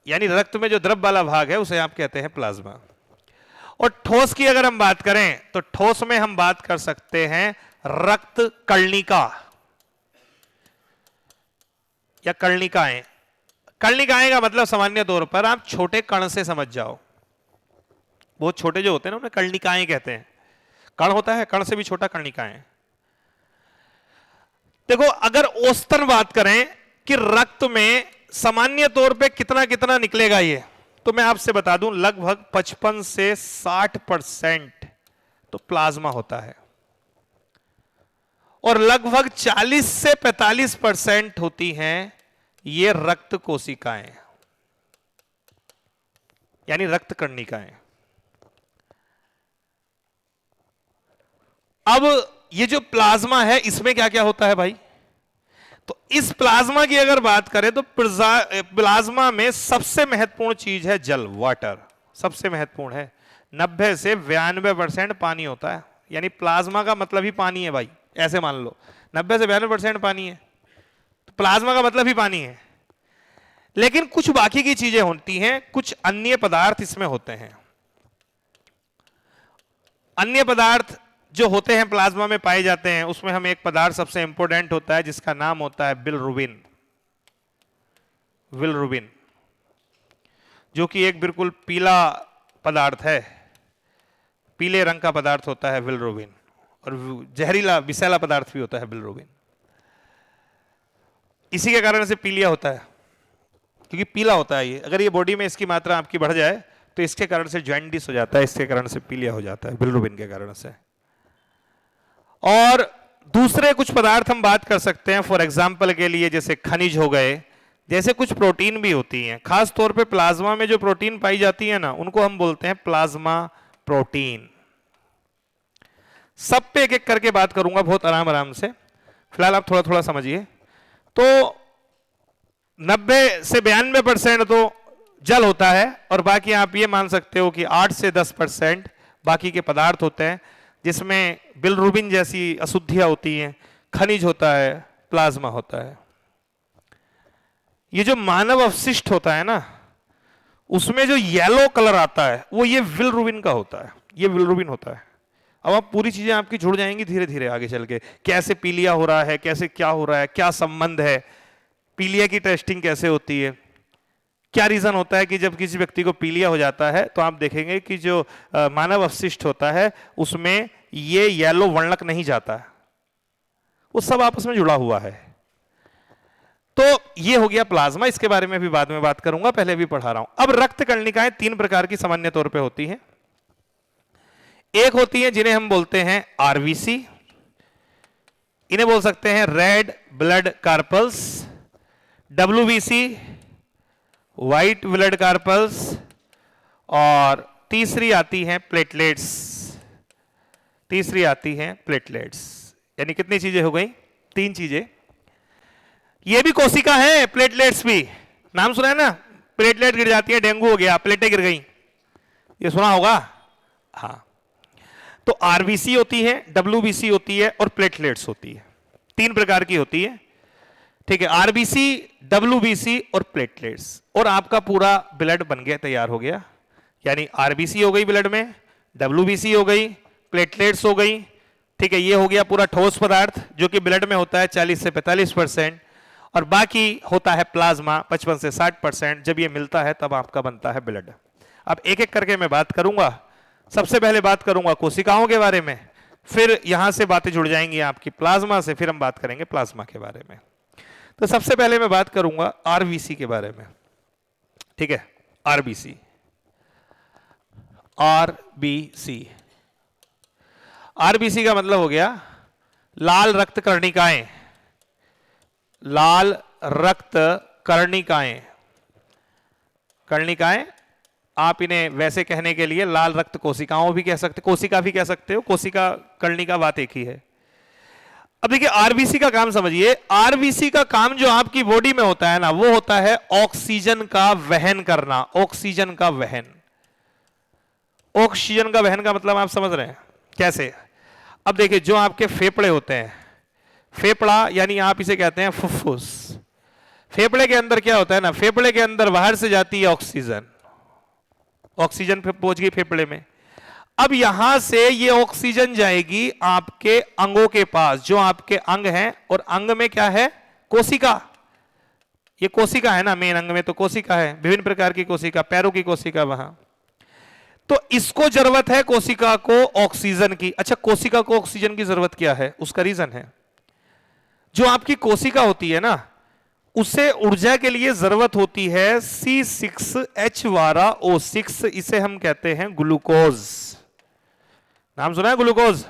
यानी रक्त में जो द्रव वाला भाग है उसे आप कहते हैं प्लाज्मा। और ठोस की अगर हम बात करें तो ठोस में हम बात कर सकते हैं रक्त कणिका या कणिकाएं। कणिकाएं का मतलब सामान्य तौर पर आप छोटे कण से समझ जाओ, बहुत छोटे जो होते हैं ना उन्हें कणिकाएं कहते हैं। कण होता है, कण से भी छोटा कणिकाएं। देखो अगर औसतन बात करें कि रक्त में सामान्य तौर पे कितना कितना निकलेगा ये, तो मैं आपसे बता दूं लगभग 55 से 60% तो प्लाज्मा होता है और लगभग 40 से 45% होती हैं ये रक्त कोशिकाएं, यानी रक्त कणिकाएं। अब ये जो प्लाज्मा है इसमें क्या क्या होता है भाई, तो इस प्लाज्मा की अगर बात करें तो प्लाज्मा में सबसे महत्वपूर्ण चीज है जल, वाटर सबसे महत्वपूर्ण है। 90 से 92% पानी होता है, यानी प्लाज्मा का मतलब ही पानी है भाई, ऐसे मान लो 90 से 92% पानी है, तो प्लाज्मा का मतलब ही पानी है। लेकिन कुछ बाकी की चीजें होती हैं, कुछ अन्य पदार्थ इसमें होते हैं। अन्य पदार्थ जो होते हैं प्लाज्मा में पाए जाते हैं, उसमें हम एक पदार्थ सबसे इंपॉर्टेंट होता है जिसका नाम होता है बिलिरुबिन। बिलिरुबिन जो कि एक बिल्कुल पीला पदार्थ है, पीले रंग का पदार्थ होता है बिलिरुबिन, और जहरीला विषैला पदार्थ भी होता है बिलिरुबिन। इसी के कारण से पीलिया होता है, क्योंकि पीला होता है ये। अगर ये बॉडी में इसकी मात्रा आपकी बढ़ जाए तो इसके कारण से जॉइंटिस हो जाता है, इसके कारण से पीलिया हो जाता है बिलिरुबिन के कारण से। और दूसरे कुछ पदार्थ हम बात कर सकते हैं फॉर एग्जाम्पल के लिए, जैसे खनिज हो गए, जैसे कुछ प्रोटीन भी होती हैं। खास तौर पे प्लाज्मा में जो प्रोटीन पाई जाती है ना, उनको हम बोलते हैं प्लाज्मा प्रोटीन। सब पे एक एक करके बात करूंगा बहुत आराम आराम से, फिलहाल आप थोड़ा थोड़ा समझिए। तो 90 से 92% तो जल होता है और बाकी आप ये मान सकते हो कि 8 से 10% बाकी के पदार्थ होते हैं, जिसमें बिलिरुबिन जैसी अशुद्धियां होती हैं, खनिज होता है, प्लाज्मा होता है। ये जो मानव अवशिष्ट होता है ना, उसमें जो येलो कलर आता है वो ये बिलिरुबिन का होता है, ये बिलिरुबिन होता है। अब आप पूरी चीजें आपकी जुड़ जाएंगी धीरे धीरे आगे चल के, कैसे पीलिया हो रहा है, कैसे क्या हो रहा है, क्या संबंध है, पीलिया की टेस्टिंग कैसे होती है, क्या रीजन होता है कि जब किसी व्यक्ति को पीलिया हो जाता है तो आप देखेंगे कि जो मानव अवशिष्ट होता है उसमें ये येलो वर्णक नहीं जाता है, वो सब आपस में जुड़ा हुआ है। तो ये हो गया प्लाज्मा, इसके बारे में भी बाद में बात करूंगा, पहले भी पढ़ा रहा हूं। अब रक्त कणिकाएं 3 प्रकार की सामान्य तौर पे होती हैं। एक होती है जिन्हें हम बोलते हैं आरबीसी, इन्हें बोल सकते हैं red blood carpals, WBC white blood carpals, और तीसरी आती हैं प्लेटलेट्स। तीसरी आती हैं प्लेटलेट्स। यानी कितनी चीजें हो गई? 3 चीजें। ये भी कोशिका है, प्लेटलेट्स भी। नाम सुना है ना? प्लेटलेट गिर जाती है, डेंगू हो गया, प्लेटें गिर गई, ये सुना होगा। हाँ, तो आरबीसी होती है, डब्ल्यूबीसी होती है और प्लेटलेट्स होती है। 3 प्रकार की होती है, ठीक है। आरबीसी, डब्ल्यूबीसी और प्लेटलेट्स। और आपका पूरा ब्लड बन गया, तैयार हो गया। यानी आरबीसी हो गई ब्लड में, डब्ल्यूबीसी हो गई, प्लेटलेट्स हो गई, ठीक है। ये हो गया पूरा ठोस पदार्थ जो कि ब्लड में होता है 40 से 45%, और बाकी होता है प्लाज्मा 55 से 60%। जब ये मिलता है तब आपका बनता है ब्लड। अब एक एक करके मैं बात करूंगा। सबसे पहले बात करूंगा कोशिकाओं के बारे में, फिर यहां से बातें जुड़ जाएंगी आपकी प्लाज्मा से, फिर हम बात करेंगे प्लाज्मा के बारे में। तो सबसे पहले मैं बात करूंगा आरबीसी के बारे में, ठीक है। आरबीसी, आरबीसी, आरबीसी का मतलब हो गया लाल रक्त कर्णिकाएं। लाल रक्त कर्णिकाएं, कर्णिकाएं आप इन्हें वैसे कहने के लिए लाल रक्त कोशिकाओं भी कह सकते, कोशिका भी कह सकते हो, कोशिका कर्णिका बात एक ही है। अब देखिए आरबीसी का काम समझिए। आरबीसी का काम जो आपकी बॉडी में होता है ना, वो होता है ऑक्सीजन का वहन करना। ऑक्सीजन का वहन, ऑक्सीजन का वहन का मतलब आप समझ रहे हैं कैसे? अब देखिए जो आपके फेफड़े होते हैं, फेफड़ा यानी आप इसे कहते हैं फुफ्फुस। फेफड़े के अंदर क्या होता है ना, फेफड़े के अंदर बाहर से जाती है ऑक्सीजन, ऑक्सीजन पहुंच गई फेफड़े में। अब यहां से ये ऑक्सीजन जाएगी आपके अंगों के पास, जो आपके अंग हैं। और अंग में क्या है? कोशिका। ये कोशिका है ना, मेन अंग में तो कोशिका है, विभिन्न प्रकार की कोशिका, पैरों की कोशिका वहां। तो इसको जरूरत है कोशिका को ऑक्सीजन की। अच्छा, कोशिका को ऑक्सीजन की जरूरत क्या है? उसका रीजन है, जो आपकी कोशिका होती है ना, उसे ऊर्जा के लिए जरूरत होती है C6H12O6। इसे हम कहते हैं ग्लूकोज। नाम सुना है ग्लूकोज?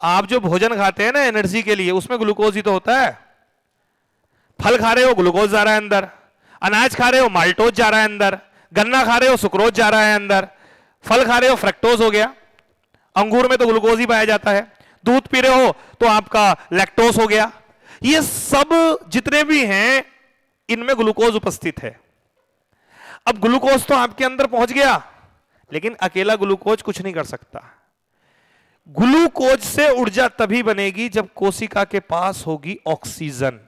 आप जो भोजन खाते हैं ना एनर्जी के लिए, उसमें ग्लूकोज ही तो होता है। फल खा रहे हो, ग्लूकोज जा रहा है अंदर। अनाज खा रहे हो, माल्टोज जा रहा है अंदर। गन्ना खा रहे हो, सुक्रोज जा रहा है अंदर। फल खा रहे हो, फ्रक्टोज हो गया। अंगूर में तो ग्लूकोज ही पाया जाता है। दूध पी रहे हो तो आपका लैक्टोज हो गया। ये सब जितने भी हैं, इनमें ग्लूकोज उपस्थित है। अब ग्लूकोज तो आपके अंदर पहुंच गया, लेकिन अकेला ग्लूकोज कुछ नहीं कर सकता। ग्लूकोज से ऊर्जा तभी बनेगी जब कोशिका के पास होगी ऑक्सीजन।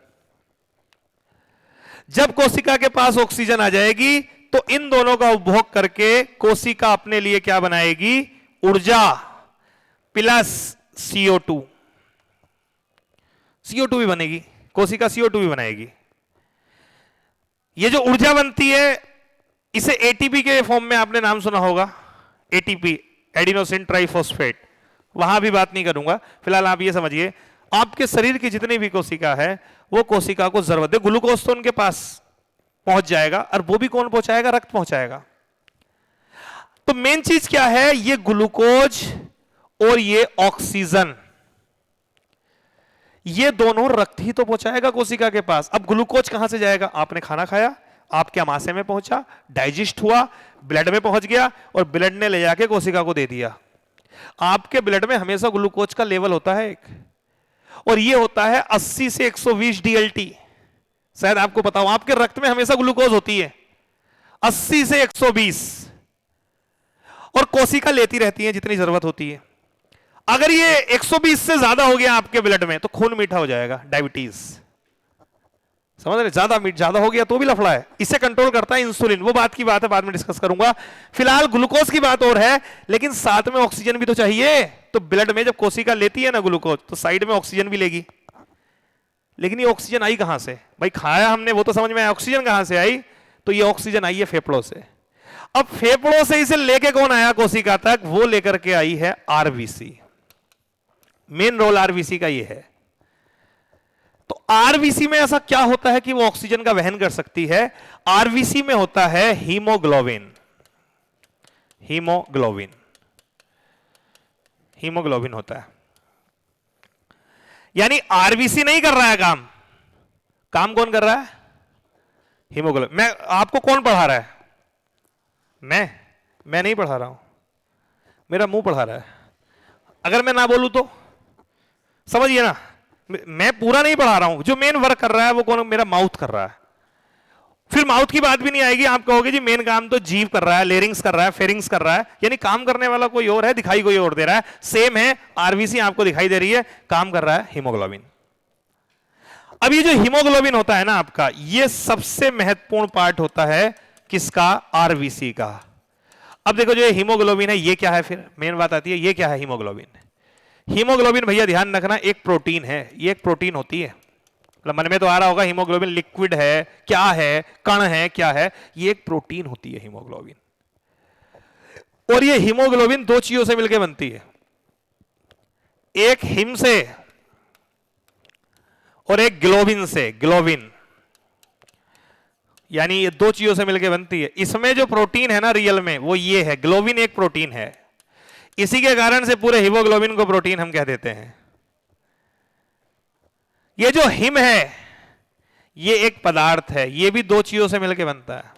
जब कोशिका के पास ऑक्सीजन आ जाएगी तो इन दोनों का उपभोग करके कोशिका अपने लिए क्या बनाएगी? ऊर्जा प्लस CO2। CO2 भी बनेगी, कोशिका CO2 भी बनाएगी। ये जो ऊर्जा बनती है, इसे ATP के फॉर्म में आपने नाम सुना होगा, ATP, एडिनोसिन ट्राइफॉस्फेट। वहां भी बात नहीं करूंगा, फिलहाल आप ये समझिए आपके शरीर की जितनी भी कोशिका है, वो कोशिका को जरूरत है। ग्लूकोज तो उनके पास पहुंच जाएगा, और वो भी कौन पहुंचाएगा? रक्त पहुंचाएगा। तो मेन चीज क्या है? ये ग्लूकोज और ये ऑक्सीजन, ये दोनों रक्त ही तो पहुंचाएगा कोशिका के पास। अब ग्लूकोज कहां से जाएगा? आपने खाना खाया, आपके आमाशय में पहुंचा, डाइजेस्ट हुआ, ब्लड में पहुंच गया, और ब्लड ने ले जाके कोशिका को दे दिया। आपके ब्लड में हमेशा ग्लूकोज का लेवल होता है एक, और ये होता है 80 से 120 DLT। शायद आपको पता हो, आपके रक्त में हमेशा ग्लूकोज होती है 80 से 120, और कोशिका लेती रहती है जितनी जरूरत होती है। अगर ये 120 से ज्यादा हो गया आपके ब्लड में तो खून मीठा हो जाएगा, डायबिटीज। समझ रहे? ज्यादा हो गया तो भी लफड़ा है। इसे कंट्रोल करता है इंसुलिन, वो बात की बात है, बाद में डिस्कस करूंगा। फिलहाल ग्लूकोज की बात और है, लेकिन साथ में ऑक्सीजन भी तो चाहिए। तो ब्लड में जब कोशिका लेती है ना ग्लूकोज, तो साइड में ऑक्सीजन भी लेगी। लेकिन ये ऑक्सीजन आई कहां से? भाई खाया हमने, वो तो समझ में आया, ऑक्सीजन कहां से आई? तो ये ऑक्सीजन आई है फेफड़ों से। अब फेफड़ों से इसे लेके कौन आया कोशिका तक? वो लेकर के आई है आरबीसी। मेन रोल आरबीसी का ये है। तो आरबीसी में ऐसा क्या होता है कि वो ऑक्सीजन का वहन कर सकती है? आरबीसी में होता है हीमोग्लोबिन। हीमोग्लोबिन, हीमोग्लोबिन होता है। यानी आरबीसी नहीं कर रहा है काम, काम कौन कर रहा है? हीमोग्लोबिन। मैं आपको कौन पढ़ा रहा है? मैं? मैं नहीं पढ़ा रहा हूं, मेरा मुंह पढ़ा रहा है। अगर मैं ना बोलूं तो समझिए ना, मैं पूरा नहीं पढ़ा रहा हूं, जो मेन वर्क कर रहा है वो कौन? मेरा माउथ कर रहा है। फिर माउथ की बात भी नहीं आएगी, आप कहोगे जी मेन काम तो जीव कर रहा है, लेरिंग्स कर रहा है, फेरिंग्स कर रहा है, यानी काम करने वाला कोई और है, दिखाई कोई और दे रहा है। सेम है, आरबीसी आपको दिखाई दे रही है, काम कर रहा है हीमोग्लोबिन। अब ये जो हीमोग्लोबिन होता है ना आपका, ये सबसे महत्वपूर्ण पार्ट होता है किसका? आरबीसी का। अब देखो जो ये हीमोग्लोबिन है ये क्या है? फिर मेन बात आती है, ये क्या है हीमोग्लोबिन? हीमोग्लोबिन भैया ध्यान रखना, एक प्रोटीन है, ये एक प्रोटीन होती है। मतलब मन में तो आ रहा होगा हीमोग्लोबिन लिक्विड है, क्या है, कण है, क्या है? ये एक प्रोटीन होती है हीमोग्लोबिन। और ये हीमोग्लोबिन दो चीजों से मिलकर बनती है, एक हिम से और एक ग्लोबिन से। ग्लोबिन यानी ये दो चीजों से मिलकर बनती है। इसमें जो प्रोटीन है ना रियल में वो ये है, ग्लोबिन एक प्रोटीन है। इसी के कारण से पूरे हीमोग्लोबिन को प्रोटीन हम कह देते हैं। ये जो हिम है ये एक पदार्थ है, ये भी दो चीजों से मिलकर बनता है।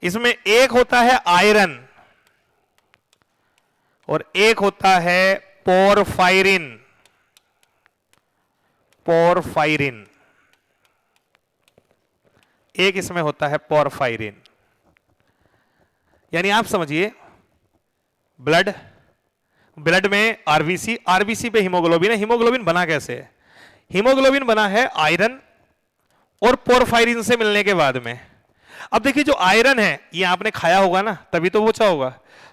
इसमें एक होता है आयरन और एक होता है पोरफायरिन। पोरफायरिन, एक इसमें होता है पोरफायरिन। यानी आप समझिए ब्लड, ब्लड में आरबीसी, आरबीसी पे हीमोग्लोबिन है। हीमोग्लोबिन बना कैसे है? हीमोग्लोबिन बना है आयरन और पोरफायरिन से मिलने के बाद में। अब देखिए जो आयरन है ये आपने खाया होगा ना, तभी तो पूछा होगा।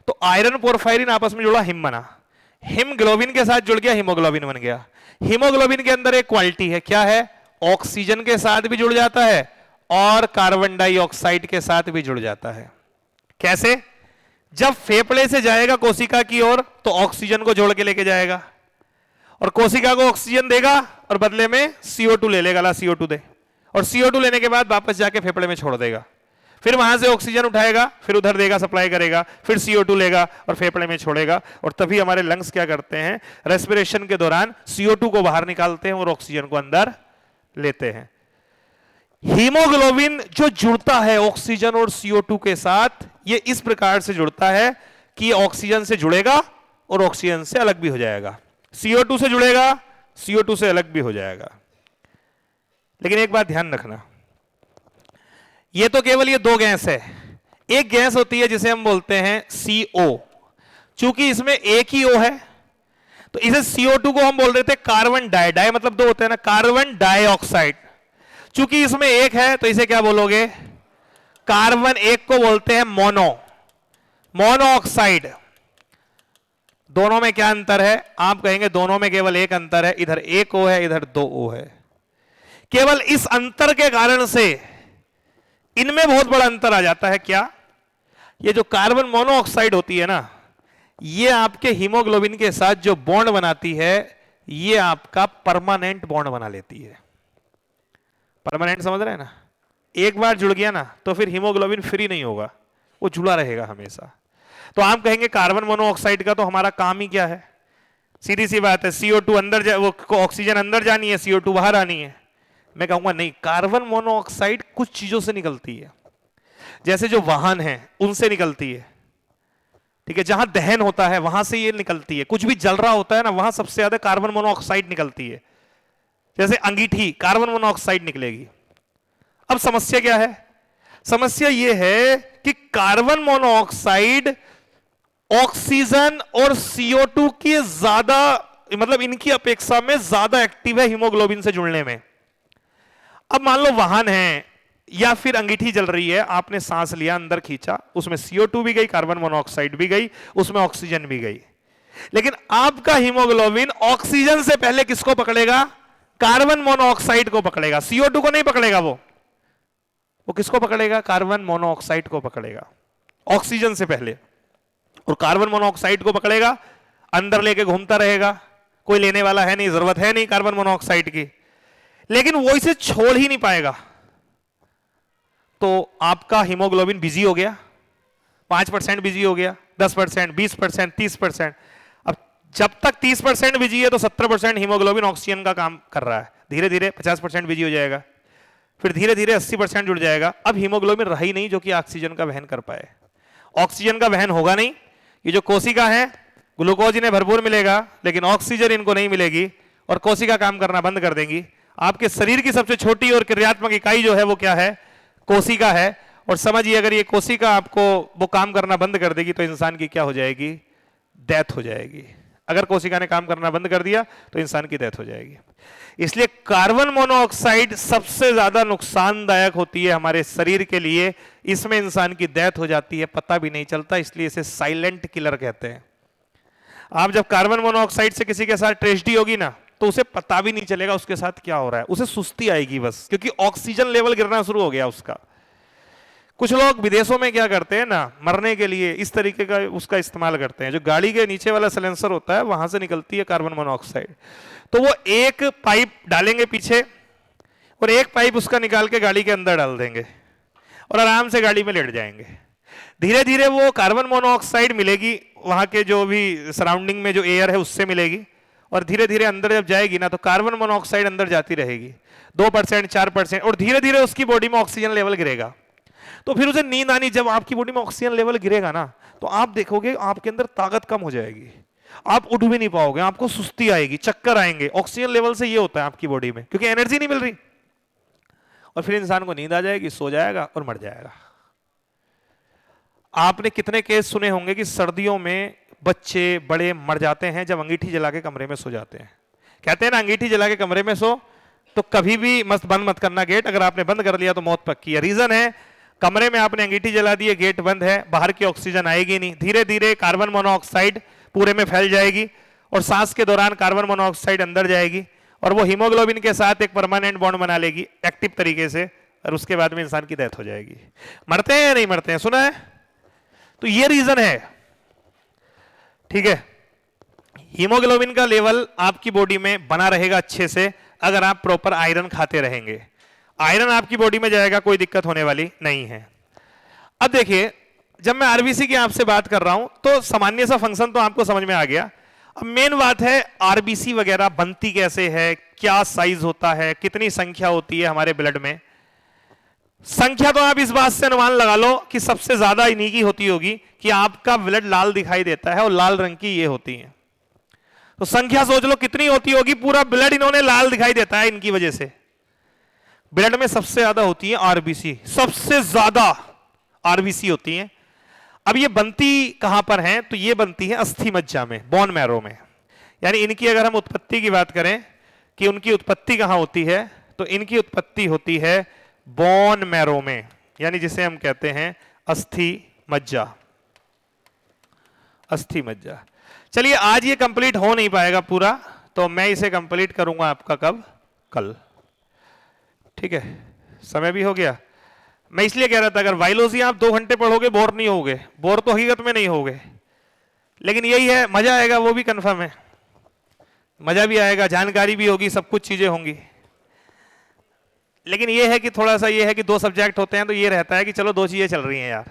तो आयरन पोरफायरिन आपस में जुड़ा, हिम बना, हिम ग्लोबिन के साथ जुड़ गया, हीमोग्लोबिन बन गया। हीमोग्लोबिन के अंदर एक क्वालिटी है, क्या है? ऑक्सीजन के साथ भी जुड़ जाता है और कार्बन डाइऑक्साइड के साथ भी जुड़ जाता है। कैसे? जब फेफड़े से जाएगा कोशिका की ओर तो ऑक्सीजन को जोड़ के लेके जाएगा और कोशिका को ऑक्सीजन देगा और बदले में CO2 ले लेगा, ला CO2 दे, और CO2 लेने के बाद वापस जाके फेफड़े में छोड़ देगा। फिर वहां से ऑक्सीजन उठाएगा, फिर उधर देगा, सप्लाई करेगा, फिर CO2 लेगा और फेफड़े में छोड़ेगा। और तभी हमारे लंग्स क्या करते हैं? रेस्पिरेशन के दौरान CO2 को बाहर निकालते हैं और ऑक्सीजन को अंदर लेते हैं। हीमोग्लोबिन जो जुड़ता है ऑक्सीजन और CO2 के साथ, ये इस प्रकार से जुड़ता है कि ऑक्सीजन से जुड़ेगा और ऑक्सीजन से अलग भी हो जाएगा, CO2 से जुड़ेगा, CO2 से अलग भी हो जाएगा। लेकिन एक बात ध्यान रखना, ये तो केवल ये दो गैस है। एक गैस होती है जिसे हम बोलते हैं CO। चूंकि इसमें एक ही O है तो इसे CO2 को हम बोल रहे थे कार्बन डाई, डाई मतलब दो होते हैं ना, कार्बन डाइऑक्साइड। चूंकि इसमें एक है तो इसे क्या बोलोगे? कार्बन एक को बोलते हैं मोनो, मोनोऑक्साइड। दोनों में क्या अंतर है? आप कहेंगे दोनों में केवल एक अंतर है, इधर एक O है, इधर दो O है। केवल इस अंतर के कारण से इनमें बहुत बड़ा अंतर आ जाता है। क्या? ये जो कार्बन मोनोऑक्साइड होती है ना, ये आपके हीमोग्लोबिन के साथ जो बॉन्ड बनाती है, ये आपका परमानेंट बॉन्ड बना लेती है। परमानेंट समझ रहे हैं ना? एक बार जुड़ गया ना तो फिर हीमोग्लोबिन फ्री नहीं होगा, वो जुड़ा रहेगा हमेशा। तो आप कहेंगे कार्बन मोनोऑक्साइड का तो हमारा काम ही क्या है? सीधी सी बात है, CO2 अंदर वो ऑक्सीजन अंदर जानी है, CO2 बाहर आनी है। मैं कहूंगा नहीं, कार्बन मोनोऑक्साइड कुछ चीजों से निकलती है, जैसे जो वाहन है उनसे निकलती है, ठीक है, जहां दहन होता है वहां से ये निकलती है। कुछ भी जल रहा होता है ना, वहां सबसे ज्यादा कार्बन मोनोऑक्साइड निकलती है। जैसे अंगीठी, कार्बन मोनोऑक्साइड निकलेगी। अब समस्या क्या है? समस्या यह है कि कार्बन मोनोऑक्साइड ऑक्सीजन और CO2 की ज्यादा, मतलब इनकी अपेक्षा में ज्यादा एक्टिव है हीमोग्लोबिन से जुड़ने में। अब मान लो वाहन है या फिर अंगीठी जल रही है, आपने सांस लिया, अंदर खींचा, उसमें CO2 भी गई, कार्बन मोनोऑक्साइड भी गई, उसमें ऑक्सीजन भी गई। लेकिन आपका हीमोग्लोबिन ऑक्सीजन से पहले किसको पकड़ेगा? कार्बन मोनोऑक्साइड को पकड़ेगा, CO2 को नहीं पकड़ेगा। वो किसको पकड़ेगा? कार्बन मोनोऑक्साइड को पकड़ेगा ऑक्सीजन से पहले। और कार्बन मोनोऑक्साइड को पकड़ेगा, अंदर लेके घूमता रहेगा, कोई लेने वाला है नहीं, जरूरत है नहीं कार्बन मोनोऑक्साइड की, लेकिन वो इसे छोड़ ही नहीं पाएगा। तो आपका हीमोग्लोबिन बिजी हो गया, 5% बिजी हो गया, 10%, 20%, 30%। अब जब तक 30% बिजी है तो 70% हीमोग्लोबिन ऑक्सीजन का काम कर रहा है। धीरे धीरे 50% बिजी हो जाएगा, फिर धीरे धीरे 80% जुड़ जाएगा। अब हीमोग्लोबिन रहा ही नहीं जो कि ऑक्सीजन का वहन कर पाए। ऑक्सीजन का वहन होगा नहीं। ये जो कोशिका है, ग्लूकोज इन्हें भरपूर मिलेगा लेकिन ऑक्सीजन इनको नहीं मिलेगी और कोशिका काम करना बंद कर देंगी। आपके शरीर की सबसे छोटी और क्रियात्मक इकाई जो है वो क्या है? कोशिका है। और समझिए अगर ये कोशिका आपको वो काम करना बंद कर देगी तो इंसान की क्या हो जाएगी? डेथ हो जाएगी। अगर कोशिका ने काम करना बंद कर दिया तो इंसान की डेथ हो जाएगी। इसलिए कार्बन मोनोऑक्साइड सबसे ज्यादा नुकसानदायक होती है हमारे शरीर के लिए। इसमें इंसान की डेथ हो जाती है, पता भी नहीं चलता, इसलिए इसे साइलेंट किलर कहते हैं। आप जब कार्बन मोनोऑक्साइड से किसी के साथ ट्रेजेडी होगी ना तो उसे पता भी नहीं चलेगा उसके साथ क्या हो रहा है, उसे सुस्ती आएगी बस, क्योंकि ऑक्सीजन लेवल गिरना शुरू हो गया उसका। कुछ लोग विदेशों में क्या करते हैं ना, मरने के लिए इस तरीके का उसका इस्तेमाल करते हैं। जो गाड़ी के नीचे वाला सिलेंसर होता है वहां से निकलती है कार्बन मोनोऑक्साइड, तो वो एक पाइप डालेंगे पीछे और एक पाइप उसका निकाल के गाड़ी के अंदर डाल देंगे और आराम से गाड़ी में लेट जाएंगे। धीरे धीरे वो कार्बन मोनोऑक्साइड मिलेगी, वहां के जो भी सराउंडिंग में जो एयर है उससे मिलेगी और धीरे धीरे अंदर जब जाएगी ना तो कार्बन मोनोऑक्साइड अंदर जाती रहेगी 2%, 4% और धीरे धीरे उसकी बॉडी में ऑक्सीजन लेवल गिरेगा। तो फिर उसे नींद आनी, जब आपकी बॉडी में ऑक्सीजन लेवल गिरेगा ना तो आप देखोगे आपके अंदर ताकत कम हो जाएगी, आप उठ भी नहीं पाओगे, आपको सुस्ती आएगी, चक्कर आएंगे। ऑक्सीजन लेवल से ये होता है आपकी बॉडी में, क्योंकि एनर्जी नहीं मिल रही। और फिर इंसान को नींद आ जाएगी, सो जाएगा और मर जाएगा। आपने कितने केस सुने होंगे कि सर्दियों में बच्चे बड़े मर जाते हैं जब अंगीठी जला के कमरे में सो जाते हैं। कहते हैं ना अंगीठी जला के कमरे में सो, तो कभी भी बंद मत करना गेट, अगर आपने बंद कर लिया तो मौत पक्की है। रीजन है, कमरे में आपने अंगीठी जला दी है, गेट बंद है, बाहर की ऑक्सीजन आएगी नहीं, धीरे धीरे कार्बन मोनोऑक्साइड पूरे में फैल जाएगी और सांस के दौरान कार्बन मोनोऑक्साइड अंदर जाएगी और वो हीमोग्लोबिन के साथ एक परमानेंट बॉन्ड बना लेगी एक्टिव तरीके से, और उसके बाद में इंसान की डेथ हो जाएगी। मरते हैं या नहीं मरते हैं, सुना है? तो ये रीजन है, ठीक है। हीमोग्लोबिन का लेवल आपकी बॉडी में बना रहेगा अच्छे से अगर आप प्रॉपर आयरन खाते रहेंगे। आयरन आपकी बॉडी में जाएगा, कोई दिक्कत होने वाली नहीं है। अब देखिए, जब मैं आरबीसी की आपसे बात कर रहा हूं तो सामान्य सा फंक्शन तो आपको समझ में आ गया। अब मेन बात है आरबीसी वगैरह बनती कैसे है, क्या साइज होता है, कितनी संख्या होती है हमारे ब्लड में। संख्या तो आप इस बात से अनुमान लगा लो कि सबसे ज्यादा इन्हीं की होती होगी कि आपका ब्लड लाल दिखाई देता है और लाल रंग की ये होती है। तो संख्या सोच लो कितनी होती होगी, पूरा ब्लड इन्होंने लाल दिखाई देता है इनकी वजह से। ब्लड में सबसे ज्यादा होती है आरबीसी, सबसे ज्यादा आरबीसी होती है। अब ये बनती कहां पर हैं? तो ये बनती है अस्थि मज्जा में, बोन मैरो में। यानी इनकी अगर हम उत्पत्ति की बात करें कि उनकी उत्पत्ति कहां होती है, तो इनकी उत्पत्ति होती है बोन मैरो में, यानी जिसे हम कहते हैं अस्थि मज्जा। अस्थि मज्जा। चलिए, आज ये कंप्लीट हो नहीं पाएगा पूरा, तो मैं इसे कंप्लीट करूंगा आपका कब? कल। ठीक है, समय भी हो गया। मैं इसलिए कह रहा था अगर बायोलॉजी आप 2 घंटे पढ़ोगे बोर नहीं होगे, बोर तो हकीकत में नहीं होगे, लेकिन यही है मजा आएगा, वो भी कंफर्म है। मजा भी आएगा, जानकारी भी होगी, सब कुछ चीजें होंगी। लेकिन ये है कि थोड़ा सा ये है कि 2 सब्जेक्ट होते हैं तो ये रहता है कि चलो 2 चीजें चल रही हैं यार।